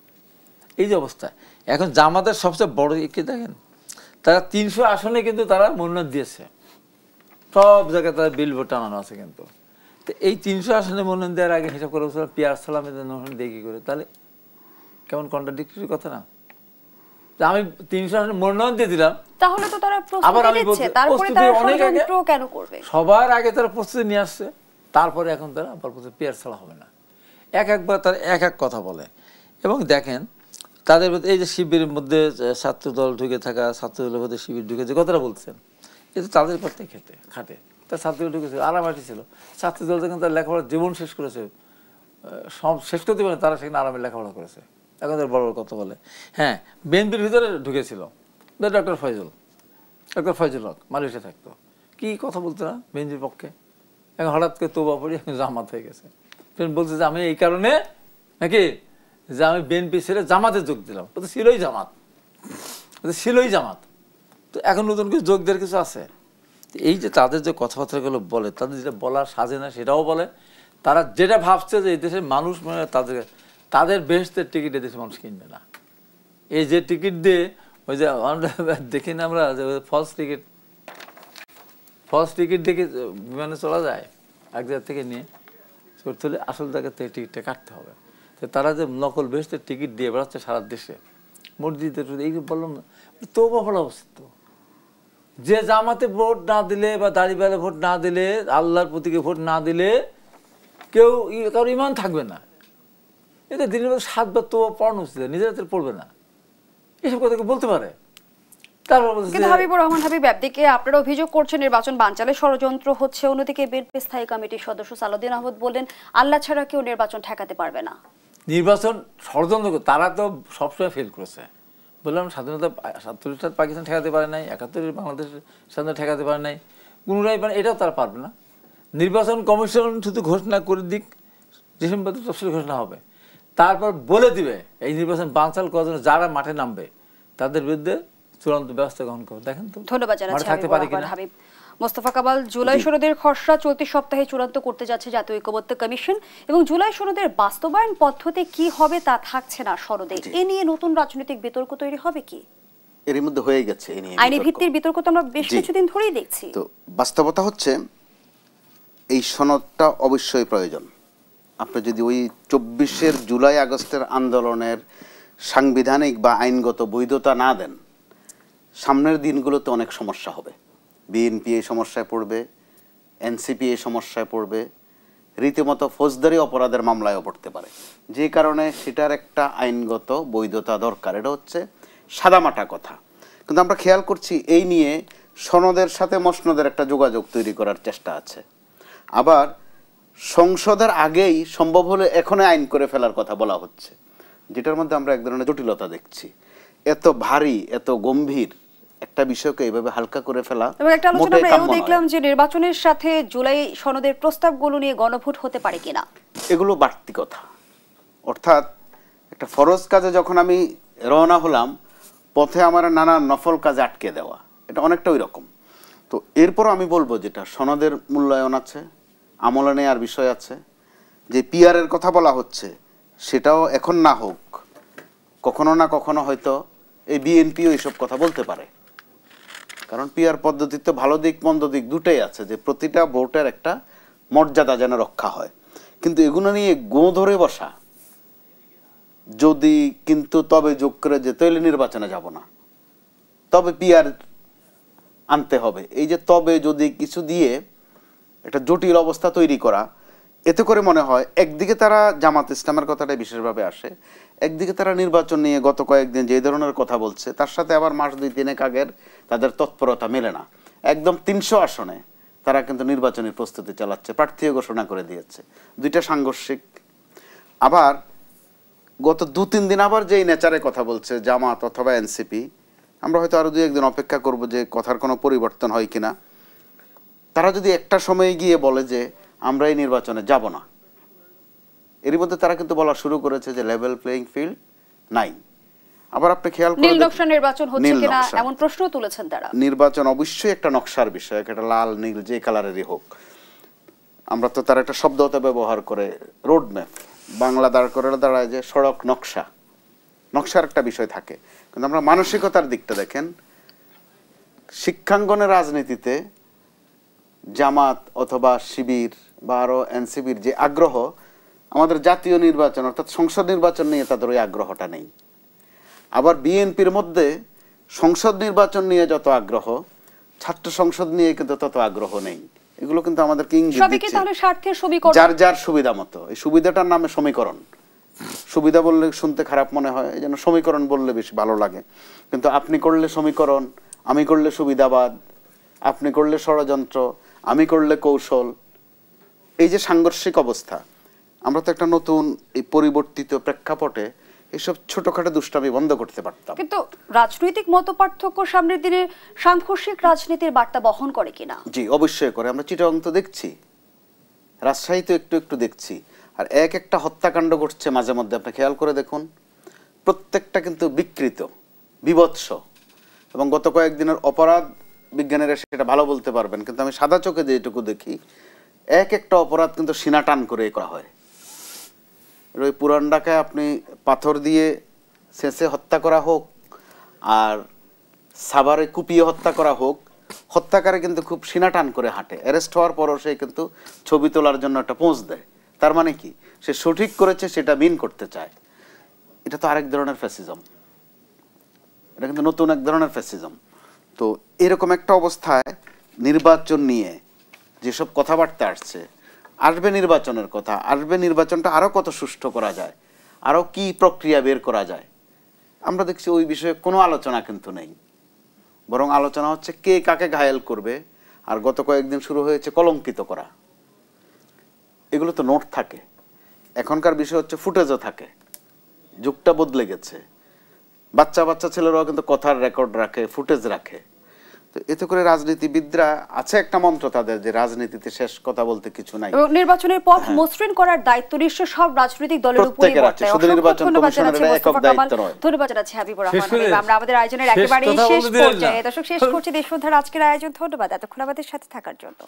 এই যে অবস্থা, এখন জামাতের সবচেয়ে বড় কি দেখেন, তারা 300 আসনে কিন্তু তারা মনোনয়ন দিয়েছে, সব জায়গায় তাদের বিলবোর্ড টানানো আছে। কিন্তু তো এই 300 আসনে মনোনয়ন দেওয়ার আগে হিসাব করে পিয়ার সালামের মনোনয়ন দিয়ে কি করে, তাহলে কেমন কন্ট্রাডিক্টরি কথা না? আমি 300 আসনে মনোনয়ন দিয়ে দিলাম, তাহলে তো তারা প্রস্তুতি নিচ্ছে, তারপরে তারা ষড়যন্ত্র কেন করবে? সবার আগে তারা প্রস্তুতি নিয়ে আসছে, তারপরে এখন তারা আবার পেয়ার ছাড়া হবে না। একবার তারা এক কথা বলে। এবং দেখেন তাদের এই যে শিবিরের মধ্যে ছাত্র দল ঢুকে থাকা, ছাত্র দলের মধ্যে শিবির ঢুকে যে কথাটা বলছেন, এটা তাদের পথে খাটে। তার ছাত্রদল ঢুকেছিল, আরামাটি ছিল। ছাত্রদল যখন তার লেখাপড়া জীবন শেষ করেছে, সব শেষ করতে পারে, তারা সেখানে আরামে লেখাপড়া করেছে। এখন তার বড় বড় কথা বলে। হ্যাঁ, বিএনপির ভিতরে ঢুকেছিল ডক্টর ফয়জুল হক, মালয়েশিয়া থাকতো, কি কথা বলতো না বিএনপির পক্ষে। এখন হঠাৎ করে তোবা পড়ি এখন জামাত হয়ে গেছে। বলছে যে আমি এই কারণে নাকি যে আমি বিএনপি ছেড়ে জামাতে যোগ দিলাম। ও তো ছিলই জামাত, তো এখন নতুন কিছু যোগ দেওয়ার কিছু আছে। এই যে তাদের যে কথাবার্তাগুলো বলে, তাদের যেটা বলার সাজে না সেটাও বলে। তারা যেটা ভাবছে যে এই দেশের মানুষ মানে তাদের বেহেশতের টিকিট এদেশের মানুষ কিনবে না। এই যে টিকিট দিয়ে ওই যে দেখি না আমরা যে ফলস টিকিট দেখে বিমানে চলা যায়, এক জায়গা থেকে নিয়ে করতে হলে আসল জায়গা থেকে টিকিটটা কাটতে হবে। তো তারা যে নকল বেহেশতের টিকিট দিয়ে বেড়াচ্ছে সারা দেশে, মসজিদে এই বললাম না, তৌবা পড়া উচিত। যে জামাতে ভোট না দিলে বা দাঁড়িপাল্লায় ভোট না দিলে, আল্লাহর প্রতীকে ভোট না দিলে কেউ কারোর ইমান থাকবে না। এটা দিনের মধ্যে 7 বার তো পড়ানো উচিত, নিজের হাতে পড়বে না, এসব কথা বলতে পারে। হাবিবুর রহমান হাবিব, একদিকে আপনারা অভিযোগ করছেন নির্বাচন বানচালে ষড়যন্ত্র হচ্ছে, অন্যদিকে বিএনপি স্থায়ী কমিটির সদস্য সালাউদ্দিন আহমদ বললেন আল্লাহ ছাড়া কেউ নির্বাচন ঠেকাতে পারবে না। নির্বাচন ষড়যন্ত্র তারা তো সবসময় ফেল করেছে। বললাম স্বাধীনতা 47 পাকিস্তান ঠেকাতে পারে নাই, 71 বাংলাদেশের স্বাধীনতা ঠেকাতে পারে নাই, কোনোটাই পারে, এটাও তারা পারবে না। নির্বাচন কমিশন শুধু ঘোষণা করে দিক, ডিসেম্বরে তফসিল ঘোষণা হবে, তারপর বলে দিবে এই নির্বাচন বানচাল করার জন্য যারা মাঠে নামবে তাদের বিরুদ্ধে চূড়ান্ত ব্যবস্থা গ্রহণ করবে। দেখেন তো, ধন্যবাদ জানাচ্ছি হাবিব। মোস্তফা কামাল, জুলাই সনদের খসড়া চলতি সপ্তাহে চূড়ান্ত করতে যাচ্ছে জাতীয় ঐক্যমত্য কমিশন, এবং জুলাই সনদের বাস্তবায়ন পদ্ধতি কি হবে তা থাকছে না সনদে। এ নিয়ে নতুন রাজনৈতিক বিতর্ক তৈরি হবে কি? এর মধ্যে হয়ে গেছে আইনি ভিত্তির বিতর্ক তো আমরা বেশ কিছুদিন ধরেই দেখছি। তো বাস্তবতা হচ্ছে এই সনদটা অবশ্যই প্রয়োজন। আপনি যদি ওই 24 জুলাই আগস্টের আন্দোলনের সাংবিধানিক বা আইনগত বৈধতা না দেন, সামনের দিনগুলোতে অনেক সমস্যা হবে। বিএনপি এই সমস্যায় পড়বে, এনসিপি এই সমস্যায় পড়বে, রীতিমতো ফৌজদারি অপরাধের মামলায়ও পড়তে পারে। যে কারণে সেটার একটা আইনগত বৈধতা দরকার। এটা হচ্ছে সাদামাটা কথা। কিন্তু আমরা খেয়াল করছি এই নিয়ে সনদের সাথে মসনদের একটা যোগাযোগ তৈরি করার চেষ্টা আছে। আবার সংসদের আগেই সম্ভব হলে এখনই আইন করে ফেলার কথা বলা হচ্ছে, যেটার মধ্যে আমরা এক ধরনের জটিলতা দেখছি। এত ভারী, এত গম্ভীর একটা বিষয়কে এইভাবে হালকা করে ফেলা এবং একটা আলোচনা মোটেই আমরা কাম্য এও নয়। দেখলাম যে নির্বাচনের সাথে জুলাই সনদের প্রস্তাবগুলো নিয়ে গণভোট হতে পারে কিনা, এগুলো বাড়তি কথা। অর্থাৎ একটা ফরজ কাজে যখন আমি রওনা হলাম, পথে আমার নানা নফল কাজে আটকে দেওয়া, এটা অনেকটা ওই রকম। তো এরপরও আমি বলবো যেটা সনদের মূল্যায়ন আছে, আমলে নেওয়ার বিষয় আছে, যে পিআরের কথা বলা হচ্ছে সেটাও এখন না হোক, কখনো না কখনো হয়তো এই বিএনপিও এইসব কথা বলতে পারে। কারণ পিআর পদ্ধতিতে ভালো দিক মন্দ দিক দুটোই আছে, যে প্রতিটা ভোটের একটা মর্যাদা যেন রক্ষা হয়। কিন্তু এগুলো নিয়ে গো ধরে বসা, যদি কিন্তু তবে যোগ করে যে তৈলে নির্বাচনে যাব না, তবে পিআর আনতে হবে, এই যে তবে যদি কিছু দিয়ে একটা জটিল অবস্থা তৈরি করা, এতে করে মনে হয় একদিকে তারা জামাত ইসলামের কথাটা বিশেষভাবে আসে, একদিকে তারা নির্বাচন নিয়ে গত কয়েকদিন যে ধরনের কথা বলছে তার সাথে আবার মাস 2-3 আগের তাদের তৎপরতা মেলে না। একদম 300 আসনে তারা কিন্তু নির্বাচনী প্রস্তুতি চালাচ্ছে, প্রার্থীও ঘোষণা করে দিয়েছে, দুইটা সাংঘর্ষিক। আবার গত 2-3 দিন আবার যেই নেচারে কথা বলছে জামাত অথবা এনসিপি, আমরা হয়তো আরো 2-1 দিন অপেক্ষা করব যে কথার কোনো পরিবর্তন হয় কিনা। তারা যদি একটা সময় গিয়ে বলে যে আমরা এই নির্বাচনে যাব না, এর মধ্যে তারা কিন্তু বলা শুরু করেছে যে লেভেল প্লেইং ফিল্ড নাই। আবার আপনি খেয়াল নীল নকশা নির্বাচন হচ্ছে কিনা এমন প্রশ্ন তুলেছেন তারা। নির্বাচন অবশ্যই একটা নকশার বিষয়, একটা লাল নীল যে কালারেরই হোক। আমরা তো তার একটা শব্দ হতে ব্যবহার করে রোড ম্যাপ, বাংলা দাঁড় করে দাঁড়ায় যে সড়ক নকশা, নকশার একটা বিষয় থাকে। কিন্তু আমরা মানসিকতার দিকটা দেখেন, শিক্ষাঙ্গনের রাজনীতিতে জামাত অথবা শিবির বা আরো এনসিবির যে আগ্রহ, আমাদের জাতীয় নির্বাচন অর্থাৎ সংসদ নির্বাচন নিয়ে তাদের ওই আগ্রহটা নেই। আবার বিএনপির মধ্যে সংসদ নির্বাচন নিয়ে যত আগ্রহ, ছাত্র সংসদ নিয়ে কিন্তু তত আগ্রহ নেই। এগুলো কিন্তু আমাদেরকে ইঙ্গিত দিচ্ছে তাহলে স্বার্থের সমীকরণ, যার যার সুবিধা মতো। এই সুবিধাটার নামে সমীকরণ। সুবিধা বললে শুনতে খারাপ মনে হয়, এই জন্য সমীকরণ বললে বেশি ভালো লাগে। কিন্তু আপনি করলে সমীকরণ, আমি করলে সুবিধাবাদ, আপনি করলে ষড়যন্ত্র, আমি করলে কৌশল, এই যে সাংঘর্ষিক অবস্থা, আমরা তো একটা নতুন এই পরিবর্তিত প্রেক্ষাপটে এইসব ছোটখাটো দুষ্টামি বন্ধ করতে পারতাম। কিন্তু রাজনৈতিক মতপার্থক্য সামনের দিনে সাংঘর্ষিক রাজনীতির বার্তা বহন করে কিনা? জি, অবশ্যই করে। আমরা চিটাগাং তো দেখছি, রাজশাহী তো একটু একটু দেখছি, আর এক একটা হত্যাকাণ্ড ঘটছে মাঝে মধ্যে, আপনি খেয়াল করে দেখুন, প্রত্যেকটা কিন্তু বিকৃত, বিভৎস। এবং গত কয়েকদিনের অপরাধ বিজ্ঞানীরা সেটা ভালো বলতে পারবেন, কিন্তু আমি সাদা চোখে যেটুকু দেখি, এক একটা অপরাধ কিন্তু সিনা টান করে করা হয়। ওই পুরান ঢাকায় আপনি পাথর দিয়ে শেষে হত্যা করা হোক, আর সাভারে কুপিয়ে হত্যা করা হোক, হত্যাকারী কিন্তু খুব সিনা টান করে হাঁটে। অ্যারেস্ট হওয়ার পরও সে কিন্তু ছবি তোলার জন্য একটা পোজ দেয়। তার মানে কি, সে সঠিক করেছে সেটা মিন করতে চায়। এটা তো আরেক ধরনের ফ্যাসিজম, এটা কিন্তু নতুন এক ধরনের ফ্যাসিজম। তো এরকম একটা অবস্থায় নির্বাচন নিয়ে যেসব কথাবার্তা আসবে নির্বাচনের কথা, আসবে নির্বাচনটা আরো কত সুষ্ঠু করা যায়, আরো কি প্রক্রিয়া বের করা যায়, আমরা দেখছি ওই বিষয়ে কোনো আলোচনা কিন্তু নেই। বরং আলোচনা হচ্ছে কে কাকে ঘায়েল করবে, আর গত কয়েকদিন শুরু হয়েছে কলঙ্কিত করা। এগুলো তো নোট থাকে, এখনকার বিষয় হচ্ছে ফুটেজও থাকে। যুগটা বদলে গেছে, বাচ্চা বাচ্চা ছেলেরাও কিন্তু কথার রেকর্ড রাখে, ফুটেজ রাখে। তো এতে করে রাজনীতিবিদরা আছে একটা মন্ত্র তাদের, যে রাজনীতিতে শেষ কথা বলতে কিছু নাই। এবং নির্বাচনের পথ মসৃণ করার দায়িত্ব নিশ্চয় সব রাজনৈতিক দলের উপরেই বর্তায়। শুধু নির্বাচন কমিশনের একক দায়িত্ব নয়। ধন্যবাদ জানাচ্ছি হাবিবুর রহমান। আমরা আমাদের আয়োজনের একেবারে শেষ পর্যায়ে, দর্শক শেষ করছি দেশবন্ধুর আজকের আয়োজন। ধন্যবাদ এতক্ষণ আমাদের সাথে থাকার জন্য।